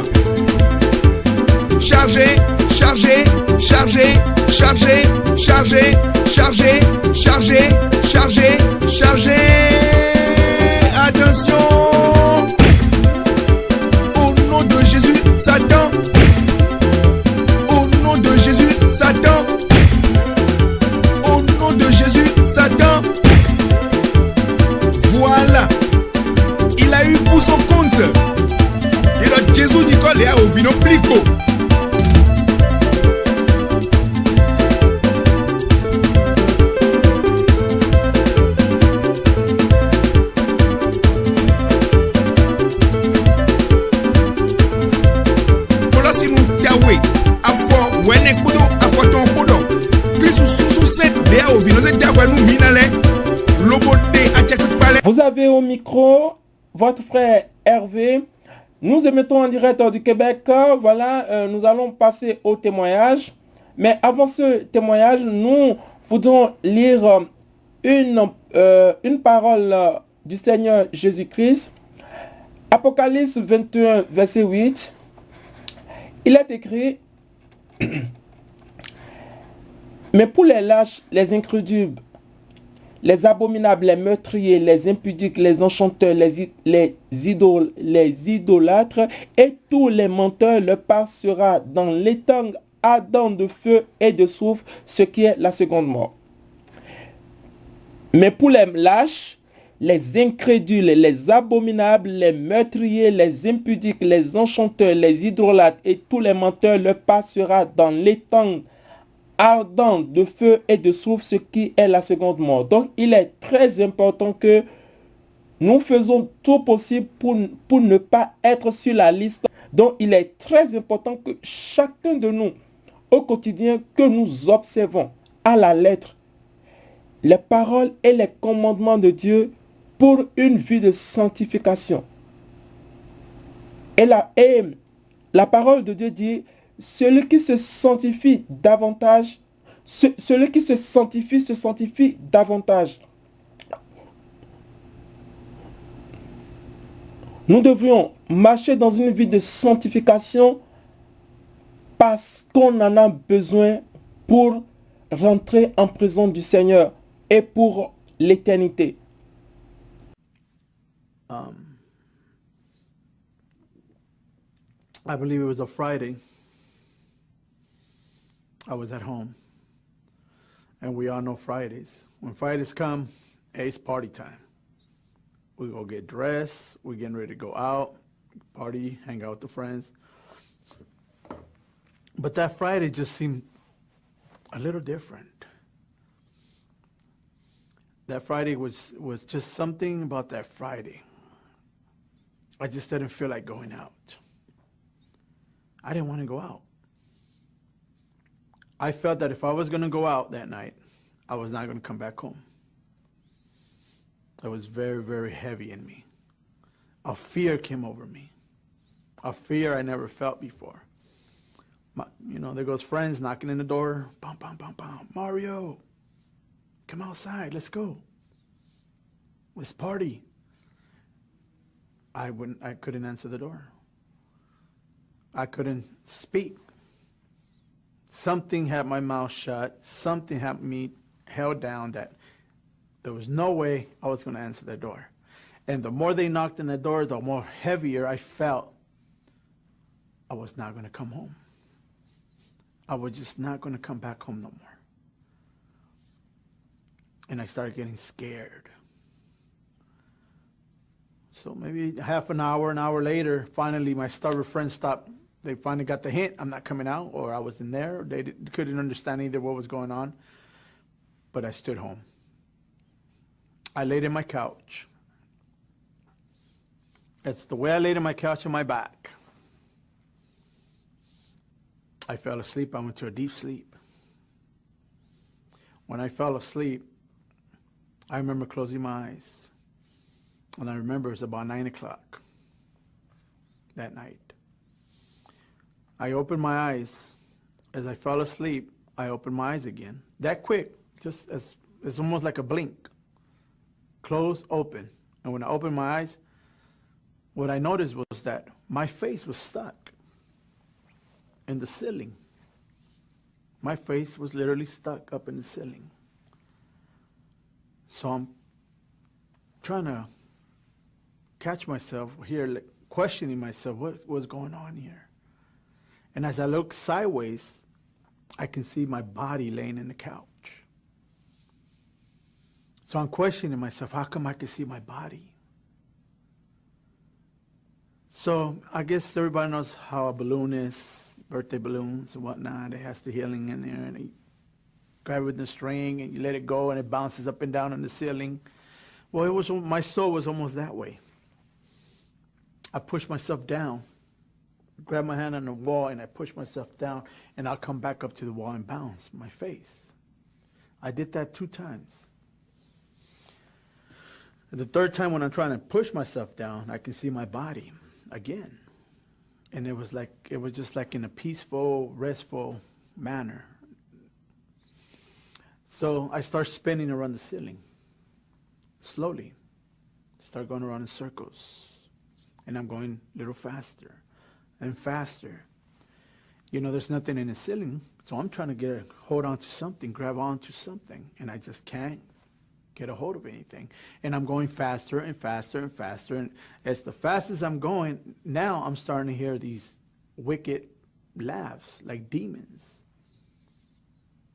Speaker 5: Charger, charger, charger, charger, charger, charger, charger, charger, charger. Attention. Au nom de Jésus, Satan. Au nom de Jésus, Satan. Au nom de Jésus, Satan. Voilà. Il a eu pour son compte. Et le Jésus Nicole est au vino plico.
Speaker 1: Vous avez au micro votre frère Hervé. Nous émettons en direct du Québec. Voilà, nous allons passer au témoignage. Mais avant ce témoignage, nous voudrons lire une parole du Seigneur Jésus-Christ. Apocalypse 21, verset 8. Il est écrit: mais pour les lâches, les incrédules, les abominables, les meurtriers, les impudiques, les enchanteurs, les idolâtres et tous les menteurs, leur part sera dans l'étang ardent de feu et de soufre, ce qui est la seconde mort. Mais pour les lâches, les incrédules, les abominables, les meurtriers, les impudiques, les enchanteurs, les idolâtres et tous les menteurs, leur part sera dans l'étang ardent de feu et de soufre, ce qui est la seconde mort. Donc, il est très important que nous faisons tout possible pour ne pas être sur la liste. Donc, il est très important que chacun de nous, au quotidien, que nous observons à la lettre les paroles et les commandements de Dieu pour une vie de sanctification. Et la parole de Dieu dit: celui qui se sanctifie davantage, celui qui se sanctifie davantage. Nous devrions marcher dans une vie de sanctification parce qu'on en a besoin pour rentrer en présence du Seigneur et pour l'éternité.
Speaker 7: I believe it was a Friday. I was at home. And we all know Fridays. When Fridays come, hey, it's party time. We go get dressed. We're getting ready to go out, party, hang out with the friends. But that Friday just seemed a little different. That Friday was just something about that Friday. I just didn't feel like going out. I didn't want to go out. I felt that if I was going to go out that night, I was not going to come back home. It was very, very heavy in me. A fear came over me. A fear I never felt before. There goes friends knocking in the door. Bum, bum, bum, bum. Mario, come outside. Let's go. Let's party. I couldn't answer the door. I couldn't speak. Something had my mouth shut. Something had me held down that there was no way I was going to answer the door. And the more they knocked on the door, the more heavier I felt I was not going to come home. I was just not going to come back home no more. And I started getting scared. So maybe half an hour later, finally my stubborn friends stopped. They finally got the hint I'm not coming out, or I was in there. They couldn't understand either what was going on. But I stood home. I laid in my couch. It's the way I laid in my couch on my back. I fell asleep. I went to a deep sleep. When I fell asleep, I remember closing my eyes. And I remember it was about 9 o'clock that night. I opened my eyes. As I fell asleep, I opened my eyes again. That quick, just as it's almost like a blink. Close, open. And when I opened my eyes, what I noticed was that my face was stuck in the ceiling. My face was literally stuck up in the ceiling. So I'm trying to catch myself here, like, questioning myself, what was going on here? And as I look sideways, I can see my body laying in the couch. So I'm questioning myself, how come I can see my body? So I guess everybody knows how a balloon is, birthday balloons and whatnot. It has the healing in there, and you grab it with the string and you let it go and it bounces up and down on the ceiling. Well, my soul was almost that way. I pushed myself down, grab my hand on the wall, and I push myself down, and I'll come back up to the wall and bounce my face. I did that 2 times. The third time, when I'm trying to push myself down, I can see my body again. And it was just like in a peaceful, restful manner. So I start spinning around the ceiling, slowly. Start going around in circles. And I'm going a little faster and faster. You know, there's nothing in the ceiling, so I'm trying to hold on to something, grab onto something, and I just can't get a hold of anything. And I'm going faster and faster and faster, and as the fastest I'm going, now I'm starting to hear these wicked laughs, like demons.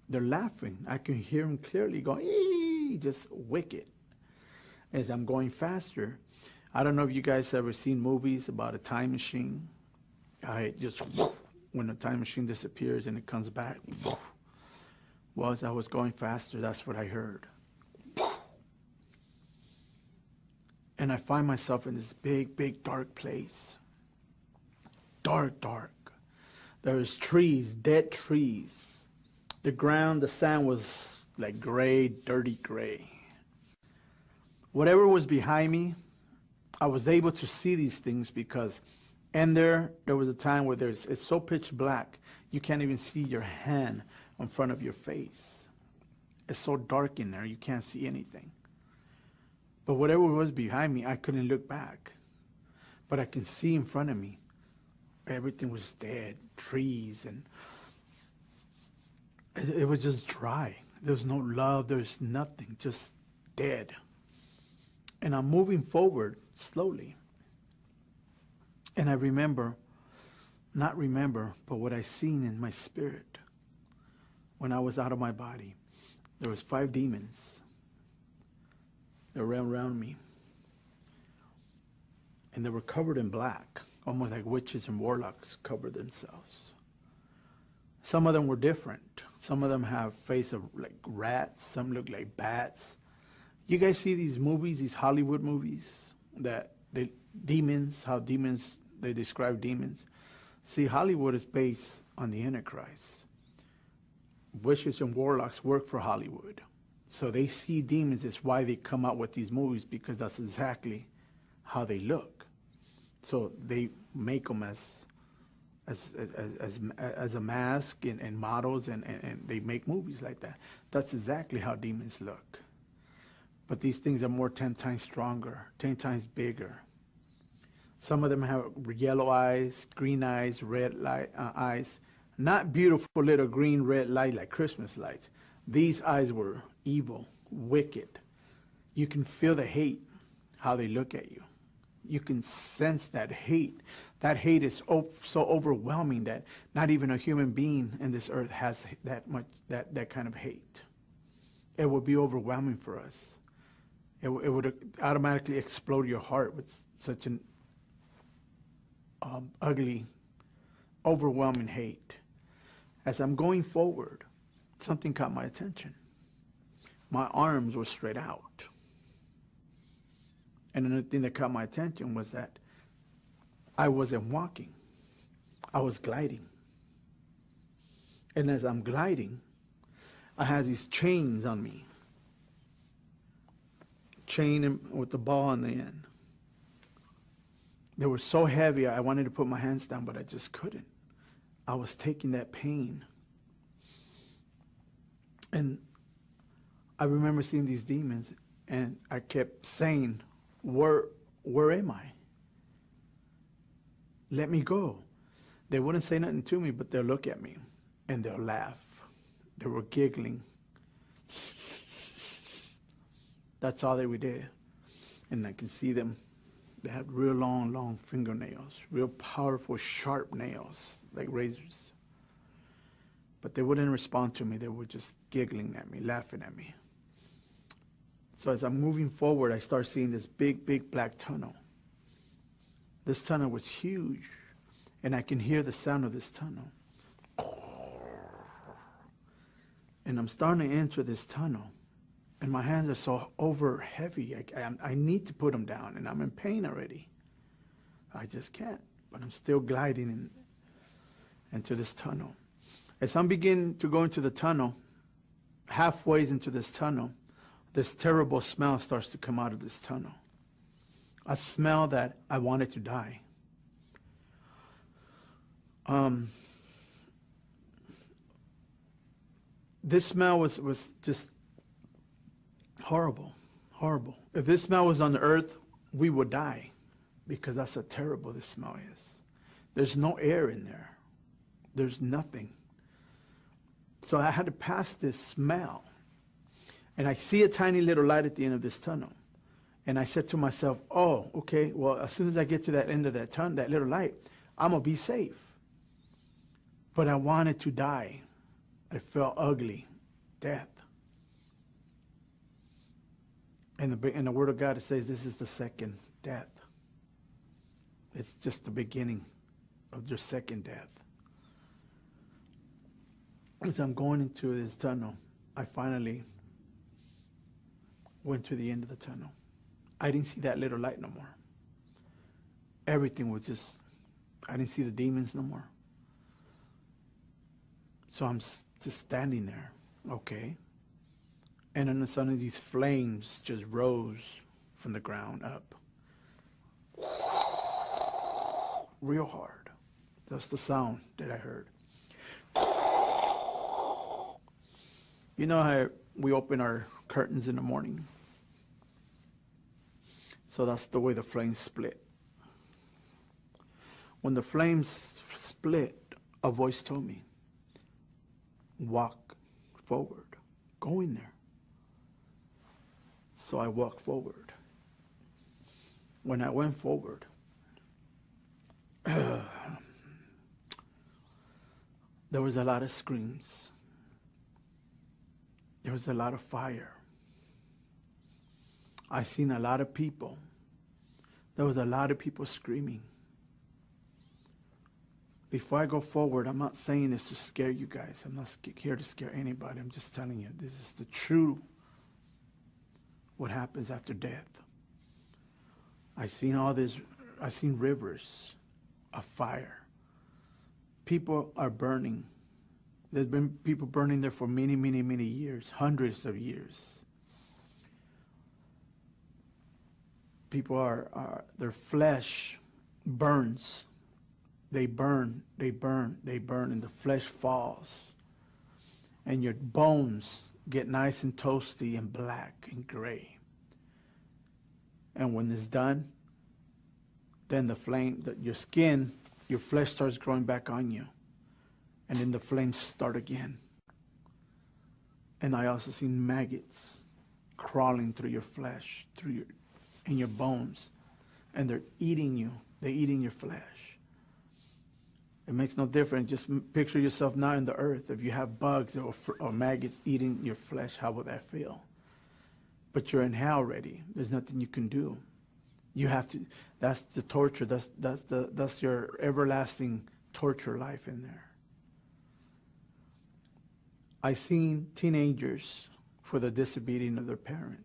Speaker 7: They're laughing. I can hear them clearly going, ee, just wicked. As I'm going faster, I don't know if you guys ever seen movies about a time machine. When the time machine disappears and it comes back, well, as I was going faster, that's what I heard. And I find myself in this big, big, dark place. Dark, dark. There's trees, dead trees. The ground, the sand was like gray, dirty gray. Whatever was behind me, I was able to see these things because there was a time where it's so pitch black, you can't even see your hand in front of your face. It's so dark in there, you can't see anything. But whatever was behind me, I couldn't look back. But I can see in front of me, everything was dead, trees, and it was just dry. There was no love, there's nothing, just dead. And I'm moving forward slowly. And I but what I seen in my spirit when I was out of my body, there was 5 demons that ran around me. And they were covered in black, almost like witches and warlocks covered themselves. Some of them were different. Some of them have face of like rats, some look like bats. You guys see these movies, these Hollywood movies, that they describe demons. See, Hollywood is based on the Antichrist. Witches and warlocks work for Hollywood. So they see demons. It's why they come out with these movies, because that's exactly how they look. So they make them as a mask and models, and they make movies like that. That's exactly how demons look. But these things are more 10 times stronger, 10 times bigger. Some of them have yellow eyes, green eyes, red eyes. Not beautiful little green, red light like Christmas lights. These eyes were evil, wicked. You can feel the hate, how they look at you. You can sense that hate. That hate is so overwhelming that not even a human being in this earth has that kind of hate. It would be overwhelming for us. It would automatically explode your heart with such an ugly, overwhelming hate. As I'm going forward, something caught my attention. My arms were straight out. And another thing that caught my attention was that I wasn't walking. I was gliding. And as I'm gliding, I had these chains on me. Chain with the ball on the end. They were so heavy, I wanted to put my hands down, but I just couldn't. I was taking that pain. And I remember seeing these demons, and I kept saying, where am I? Let me go. They wouldn't say nothing to me, but they'll look at me, and they'll laugh. They were giggling. That's all they did. And I can see them. They had real long fingernails, real powerful, sharp nails, like razors. But they wouldn't respond to me. They were just giggling at me, laughing at me. So as I'm moving forward, I start seeing this big black tunnel. This tunnel was huge, and I can hear the sound of this tunnel. And I'm starting to enter this tunnel, and my hands are so over heavy. I need to put them down, and I'm in pain already. I just can't, but I'm still gliding into this tunnel. As I'm beginning to go into the tunnel, halfway into this tunnel, this terrible smell starts to come out of this tunnel. A smell that I wanted to die. This smell was just horrible. If this smell was on the earth, we would die, because that's how terrible this smell is. There's no air in there. There's nothing. So I had to pass this smell. And I see a tiny little light at the end of this tunnel. And I said to myself, oh, okay, well, as soon as I get to that end of that tunnel, that little light, I'm going to be safe. But I wanted to die. I felt ugly, death. And the Word of God, it says this is the second death. It's just the beginning of your second death. As I'm going into this tunnel, I finally went to the end of the tunnel. I didn't see that little light no more. Everything was just, I didn't see the demons no more. So I'm just standing there, okay. And then suddenly these flames just rose from the ground up. Real hard. That's the sound that I heard. You know how we open our curtains in the morning? So that's the way the flames split. When the flames split, a voice told me, walk forward, go in there. So I walked forward. When I went forward, there was a lot of screams. There was a lot of fire. I seen a lot of people. There was a lot of people screaming. Before I go forward, I'm not saying this to scare you guys. I'm not here to scare anybody. I'm just telling you, this is the true what happens after death. I seen all this. I seen rivers of fire. People are burning. There's been people burning there for many years, hundreds of years. People their flesh burns. They burn, and the flesh falls. And your bones get nice and toasty and black and gray. And when it's done, then the flame, your skin, your flesh starts growing back on you. And then the flames start again. And I also seen maggots crawling through your flesh, in your bones. And they're eating you. They're eating your flesh. It makes no difference. Just picture yourself now in the earth. If you have bugs or maggots eating your flesh, how would that feel? But you're in hell already. There's nothing you can do. You have to. That's the torture. That's your everlasting torture life in there. I seen teenagers for the disobedience of their parents.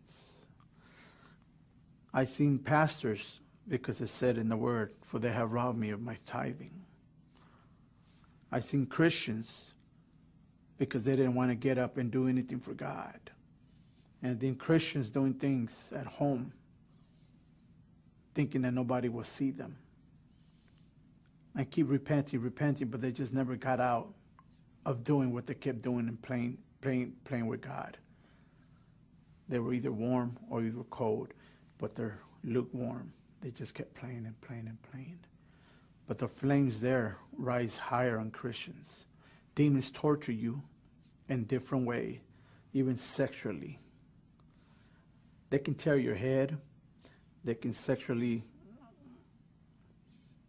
Speaker 7: I seen pastors, because it said in the word, for they have robbed me of my tithing. I seen Christians because they didn't want to get up and do anything for God. And then Christians doing things at home, thinking that nobody will see them. I keep repenting, but they just never got out of doing what they kept doing and playing with God. They were either warm or either cold, but they're lukewarm. They just kept playing and playing and playing. But the flames there rise higher on Christians. Demons torture you in different ways, even sexually. They can tear your head. They can sexually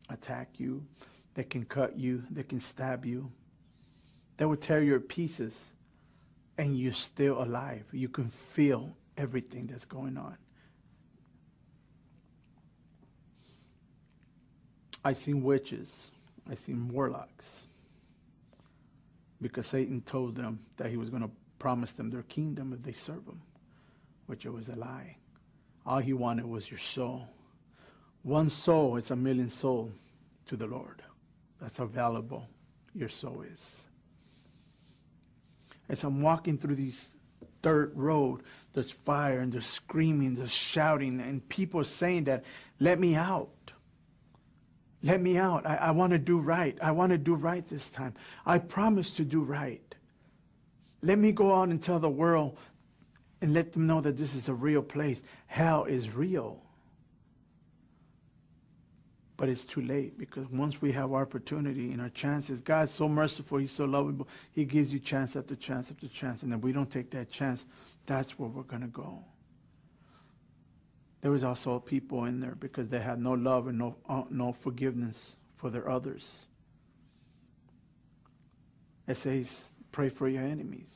Speaker 7: attack you. They can cut you. They can stab you. They will tear your pieces, and you're still alive. You can feel everything that's going on. I seen witches. I seen warlocks. Because Satan told them that he was going to promise them their kingdom if they serve him, which it was a lie. All he wanted was your soul. One soul is a million souls to the Lord. That's how valuable your soul is. As I'm walking through these dirt road, there's fire and there's screaming, there's shouting, and people saying that, let me out. Let me out. I want to do right. I want to do right this time. I promise to do right. Let me go out and tell the world and let them know that this is a real place. Hell is real. But it's too late, because once we have our opportunity and our chances, God's so merciful, he's so lovable, he gives you chance after chance after chance. And if we don't take that chance, that's where we're going to go. There was also people in there because they had no love and no forgiveness for their others. It says, pray for your enemies.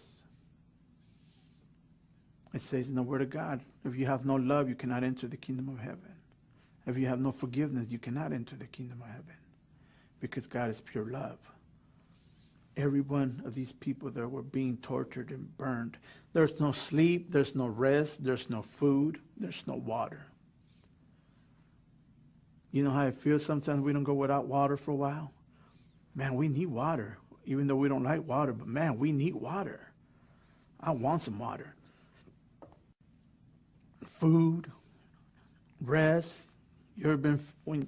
Speaker 7: It says in the Word of God, if you have no love, you cannot enter the kingdom of heaven. If you have no forgiveness, you cannot enter the kingdom of heaven, because God is pure love. Every one of these people that were being tortured and burned, there's no sleep, there's no rest, there's no food, there's no water. You know how it feels sometimes we don't go without water for a while? Man, we need water, even though we don't like water, but man, we need water. I want some water. Food, rest. You ever been, when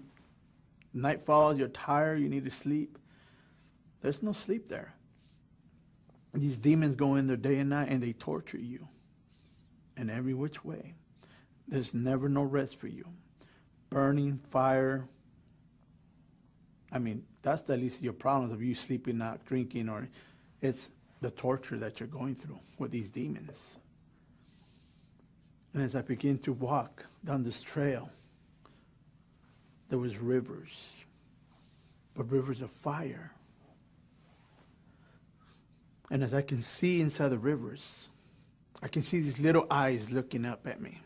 Speaker 7: night falls, you're tired, you need to sleep? There's no sleep there. These demons go in there day and night, and they torture you in every which way. There's never no rest for you. Burning, fire. I mean, that's the least of your problems of you sleeping, not drinking, or it's the torture that you're going through with these demons. And as I begin to walk down this trail, there was rivers, but rivers of fire. And as I can see inside the rivers, I can see these little eyes looking up at me.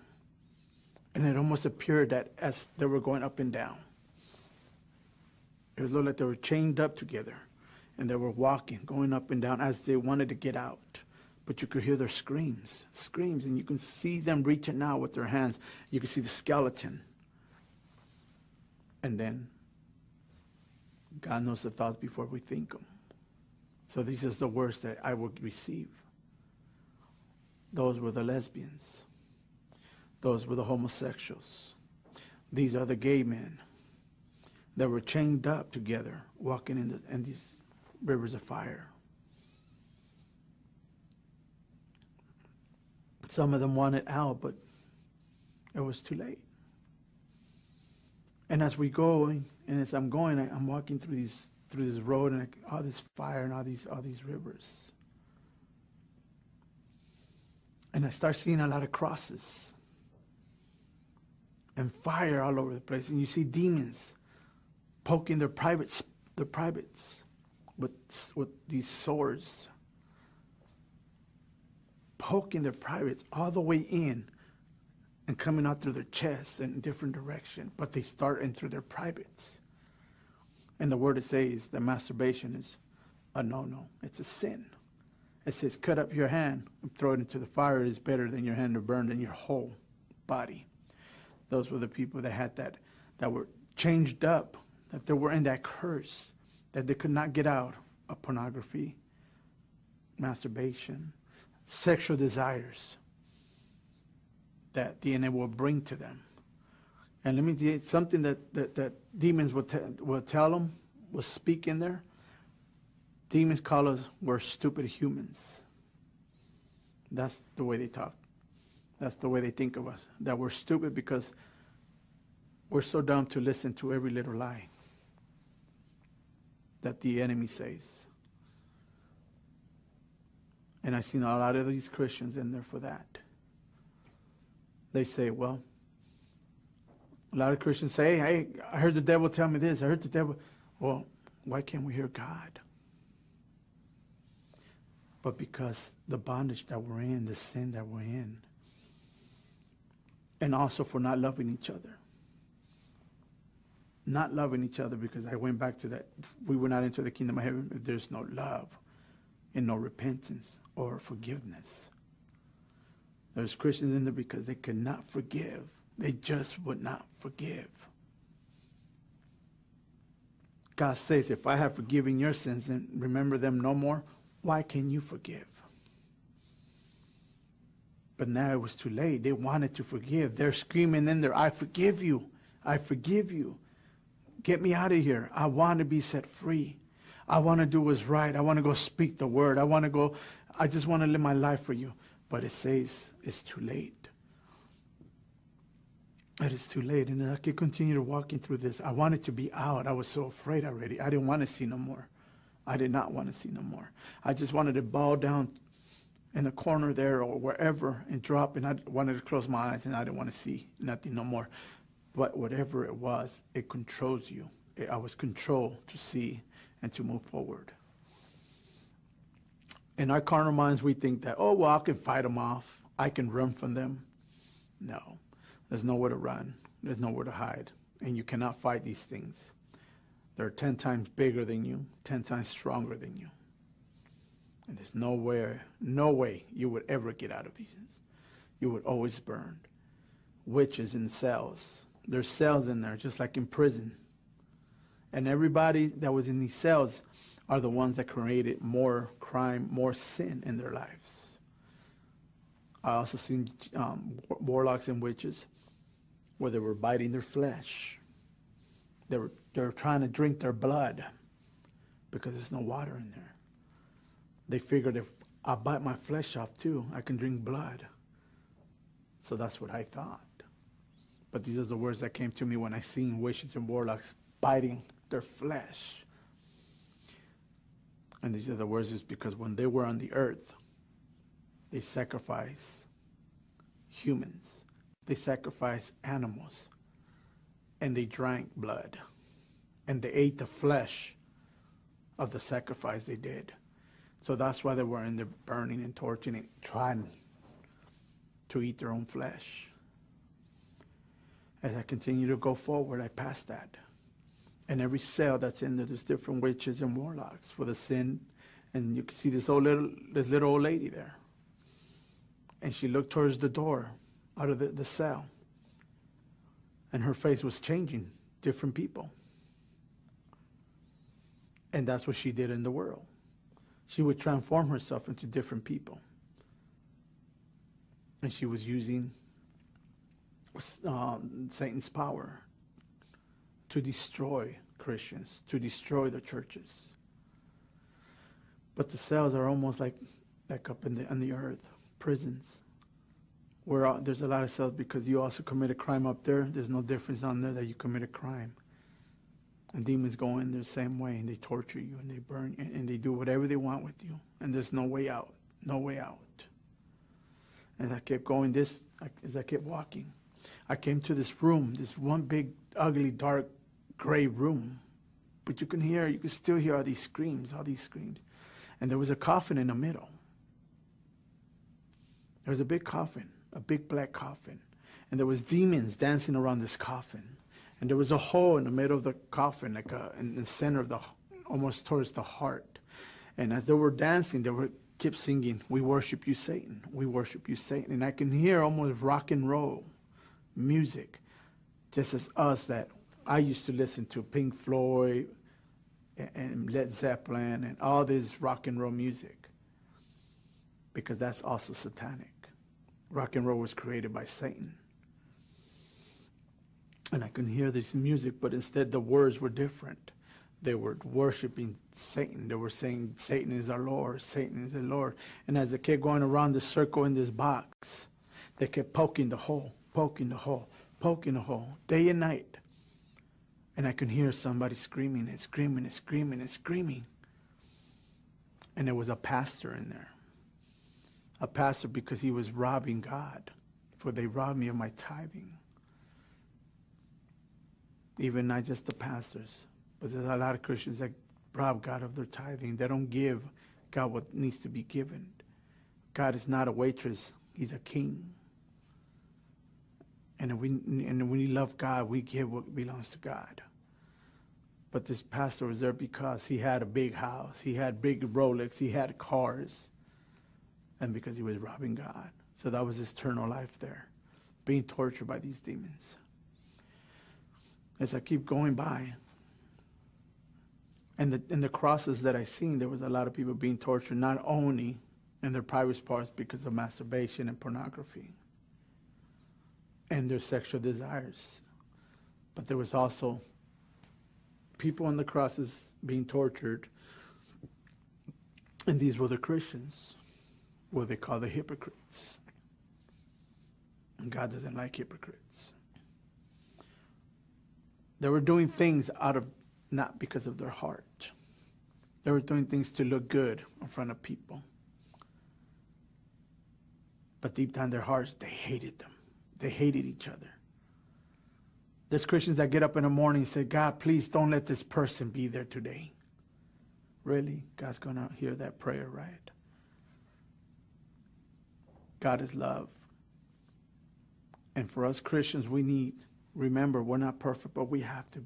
Speaker 7: And it almost appeared that as they were going up and down, it was like they were chained up together, and they were walking, going up and down as they wanted to get out. But you could hear their screams, and you can see them reaching out with their hands. You can see the skeleton. And then God knows the thoughts before we think them. So these are the words that I will receive. Those were the lesbians. Those were the homosexuals. These are the gay men that were chained up together, walking in these rivers of fire. Some of them wanted out, but it was too late. And as we go, and as I'm going, I'm walking through this road, and all this fire and all these rivers. And I start seeing a lot of crosses and fire all over the place. And you see demons poking their privates with these swords, poking their privates all the way in and coming out through their chests in different directions, but they start in through their privates. And the word it says that masturbation is a no-no. It's a sin. It says, cut up your hand and throw it into the fire. It is better than your hand to burn than your whole body. Those were the people that had that were changed up, that they were in that curse, that they could not get out of pornography, masturbation, sexual desires that the enemy will bring to them. And let me tell you something that demons will tell them, will speak in there. Demons call us, we're stupid humans. That's the way they talk. That's the way they think of us, that we're stupid because we're so dumb to listen to every little lie that the enemy says. And I've seen a lot of these Christians in there for that. They say, well, a lot of Christians say, hey, I heard the devil tell me this. I heard the devil. Well, why can't we hear God? But because the bondage that we're in, the sin that we're in, and also for not loving each other. Not loving each other, because I went back to that. We will not enter the kingdom of heaven if there's no love and no repentance or forgiveness. There's Christians in there because they could not forgive. They just would not forgive. God says, if I have forgiven your sins and remember them no more, why can you forgive? But now it was too late. They wanted to forgive. They're screaming in there, I forgive you. I forgive you. Get me out of here. I want to be set free. I want to do what's right. I want to go speak the word. I just want to live my life for you. But it says it's too late. It is too late. And I could continue to walking through this. I wanted to be out. I was so afraid already. I didn't want to see no more. I did not want to see no more. I just wanted to bow down in the corner there or wherever and drop. And I wanted to close my eyes and I didn't want to see nothing no more. But whatever it was, it controls you. I was controlled to see and to move forward. In our carnal minds, we think that, oh, well, I can fight them off. I can run from them. No, there's nowhere to run. There's nowhere to hide. And you cannot fight these things. They're 10 times bigger than you, 10 times stronger than you. And there's no way you would ever get out of these things. You would always burn. Witches in cells. There's cells in there, just like in prison. And everybody that was in these cells are the ones that created more crime, more sin in their lives. I also seen warlocks and witches where they were biting their flesh. They were trying to drink their blood because there's no water in there. They figured if I bite my flesh off too, I can drink blood. So that's what I thought. But these are the words that came to me when I seen witches and warlocks biting their flesh. And these are the words is because when they were on the earth, they sacrificed humans. They sacrificed animals. And they drank blood. And they ate the flesh of the sacrifice they did. So that's why they were in there burning and torturing and trying to eat their own flesh. As I continue to go forward, I pass that. And every cell that's in there, there's different witches and warlocks for the sin. And you can see this little old lady there. And she looked towards the door out of the cell. And her face was changing, different people. And that's what she did in the world. She would transform herself into different people. And she was using Satan's power to destroy Christians, to destroy the churches. But the cells are almost like up on the earth, prisons. Where there's a lot of cells because you also commit a crime up there. There's no difference down there that you commit a crime. And demons go in there the same way, and they torture you, and they burn you, and they do whatever they want with you. And there's no way out, no way out. As I kept going as I kept walking, I came to this room, this one big, ugly, dark, gray room. But you can still hear all these screams. And there was a coffin in the middle. There was a big coffin, a big black coffin. And there was demons dancing around this coffin. And there was a hole in the middle of the coffin, in the center of almost towards the heart. And as they were dancing, kept singing, "We worship you, Satan. We worship you, Satan." And I can hear almost rock and roll music, just as us that I used to listen to Pink Floyd and Led Zeppelin and all this rock and roll music, because that's also satanic. Rock and roll was created by Satan. And I can hear this music, but instead the words were different. They were worshiping Satan. They were saying, "Satan is our Lord. Satan is the Lord." And as they kept going around the circle in this box, They kept poking the hole, poking the hole, poking the hole, day and night. And I could hear somebody screaming and screaming and screaming and screaming. And there was a pastor in there. A pastor, because he was robbing God. For they robbed me of my tithing. Even not just the pastors, but there's a lot of Christians that rob God of their tithing. They don't give God what needs to be given. God is not a waitress. He's a king. And when we love God, we give what belongs to God. But this pastor was there because he had a big house. He had big Rolex. He had cars. And because he was robbing God. So that was his eternal life there, being tortured by these demons. As I keep going by, and the crosses that I seen, there was a lot of people being tortured, not only in their private parts because of masturbation and pornography and their sexual desires, but there was also people on the crosses being tortured, and these were the Christians, what they call the hypocrites. And God doesn't like hypocrites. They were doing things out of, not because of their heart. They were doing things to look good in front of people. But deep down in their hearts, they hated them. They hated each other. There's Christians that get up in the morning and say, God, please don't let this person be there today. Really? God's going to hear that prayer, right? God is love. And for us Christians, remember, we're not perfect, but we have to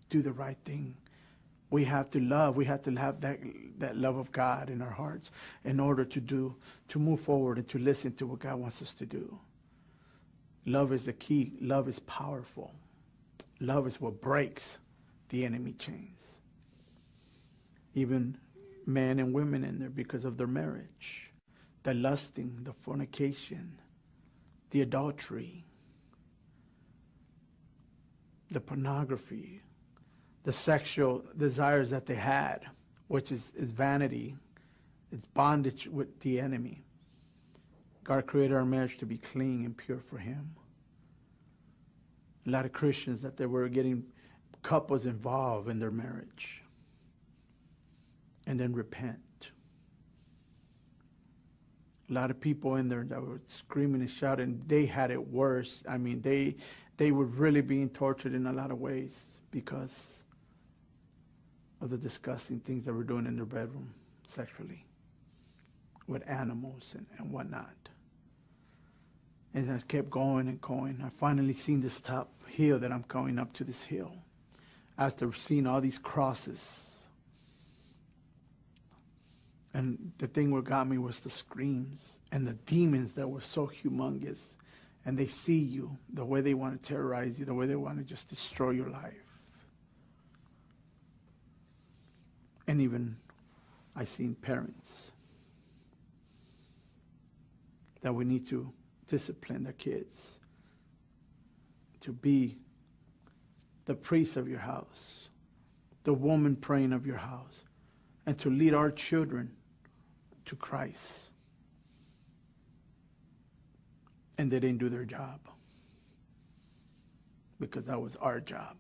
Speaker 7: do the right thing. We have to love. We have to have that love of God in our hearts in order to move forward and to listen to what God wants us to do. Love is the key. Love is powerful. Love is what breaks the enemy chains. Even men and women in there because of their marriage. The lusting, the fornication, the adultery, the pornography, the sexual desires that they had, which is vanity. It's bondage with the enemy. God created our marriage to be clean and pure for Him. A lot of Christians that they were getting couples involved in their marriage and then repent. A lot of people in there that were screaming and shouting. They had it worse. I mean, they were really being tortured in a lot of ways because of the disgusting things that were doing in their bedroom sexually with animals and whatnot. And I kept going and going. I finally seen this top hill that I'm going up to this hill. After seeing all these crosses. And the thing what got me was the screams and the demons that were so humongous. And they see you, the way they want to terrorize you, the way they want to just destroy your life. And even I seen parents that we need to discipline their kids to be the priest of your house, the woman praying of your house, and to lead our children to Christ. And they didn't do their job because that was our job.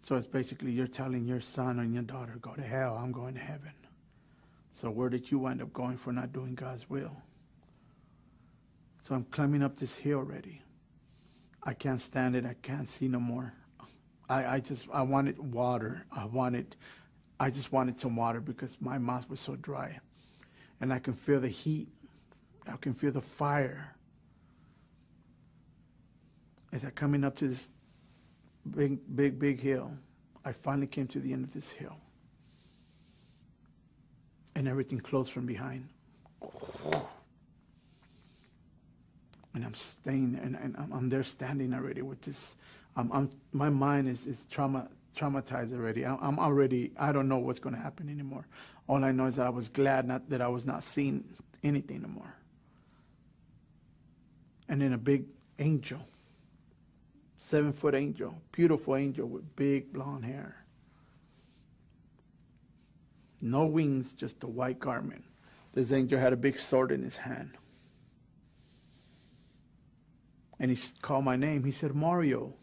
Speaker 7: So it's basically you're telling your son and your daughter, go to hell, I'm going to heaven. So where did you wind up going for not doing God's will? So I'm climbing up this hill already. I can't stand it. I can't see no more. I wanted water. I just wanted some water because my mouth was so dry. And I can feel the heat. I can feel the fire. As I'm coming up to this big hill, I finally came to the end of this hill. And everything closed from behind. And I'm staying there, and I'm there standing already with this. My mind is traumatized already. I'm already, I don't know what's going to happen anymore. All I know is that I was glad that I was not seeing anything anymore. And then a big angel, 7-foot angel, beautiful angel with big blonde hair. No wings, just a white garment. This angel had a big sword in his hand. And he called my name. He said, Mario.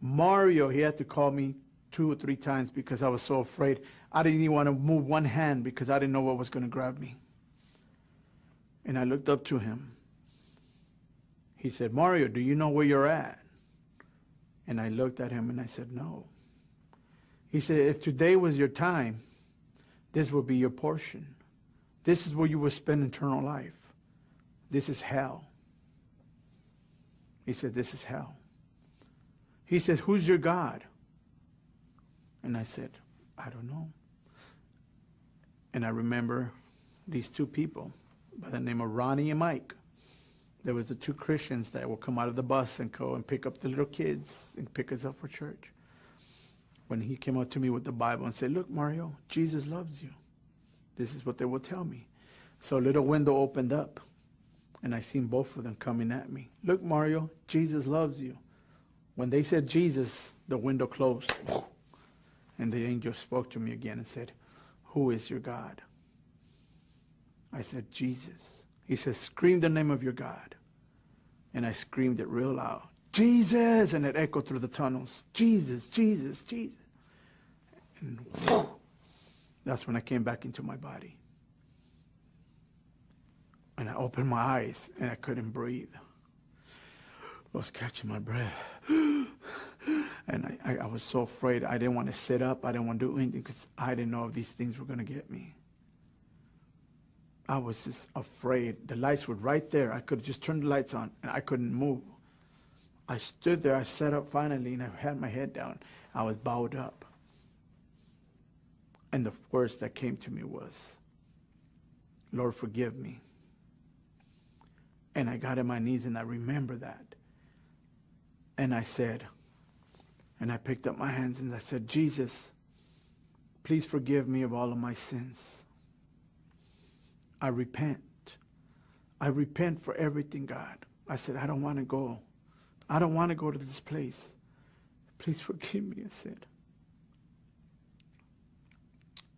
Speaker 7: Mario. He had to call me 2 or 3 times because I was so afraid. I didn't even want to move one hand because I didn't know what was going to grab me. And I looked up to him. He said, Mario, do you know where you're at? And I looked at him and I said, no. He said, if today was your time, this will be your portion. This is where you will spend eternal life. This is hell. He said, this is hell. He said, who's your God? And I said, I don't know. And I remember these 2 people by the name of Ronnie and Mike. There was the 2 Christians that would come out of the bus and go and pick up the little kids and pick us up for church. When he came up to me with the Bible and said, look, Mario, Jesus loves you. This is what they will tell me. So a little window opened up, and I seen both of them coming at me. Look, Mario, Jesus loves you. When they said Jesus, the window closed. And the angel spoke to me again and said, who is your God? I said, Jesus. He said, scream the name of your God. And I screamed it real loud. Jesus! And it echoed through the tunnels. Jesus, Jesus, Jesus. And that's when I came back into my body. And I opened my eyes and I couldn't breathe. I was catching my breath. And I was so afraid. I didn't want to sit up. I didn't want to do anything because I didn't know if these things were going to get me. I was just afraid. The lights were right there. I could just turn the lights on and I couldn't move. I stood there. I sat up finally and I had my head down. I was bowed up. And the words that came to me was, Lord, forgive me. And I got on my knees and I remember that. And I said, and I picked up my hands and I said, Jesus, please forgive me of all of my sins. I repent. I repent for everything, God. I said, I don't want to go. I don't want to go to this place. Please forgive me, I said.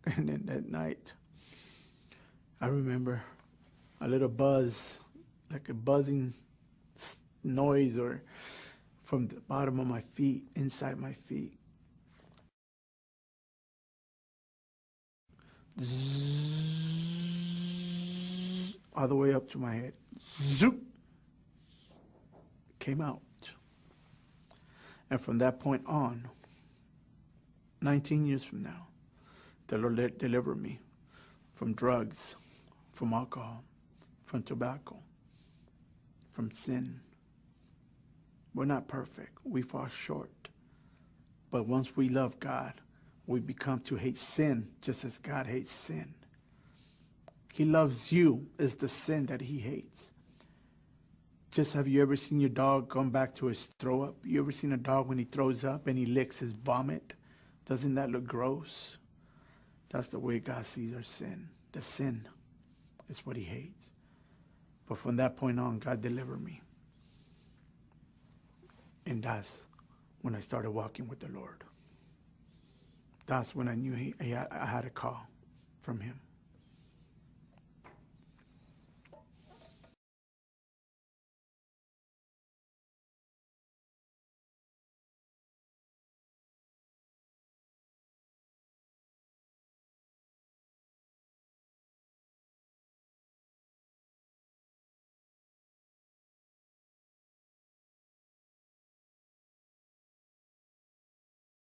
Speaker 7: And then that night, I remember a little buzz, like a buzzing noise or from the bottom of my feet, inside my feet. Zzz, all the way up to my head. Zoop! Came out. And from that point on, 19 years from now, the Lord delivered me from drugs, from alcohol, from tobacco, from sin. We're not perfect. We fall short. But once we love God, we become to hate sin just as God hates sin. He loves you as the sin that he hates. Just have you ever seen your dog come back to his throw up? You ever seen a dog when he throws up and he licks his vomit? Doesn't that look gross? That's the way God sees our sin. The sin is what he hates. But from that point on, God delivered me. And that's when I started walking with the Lord. That's when I knew I had a call from him.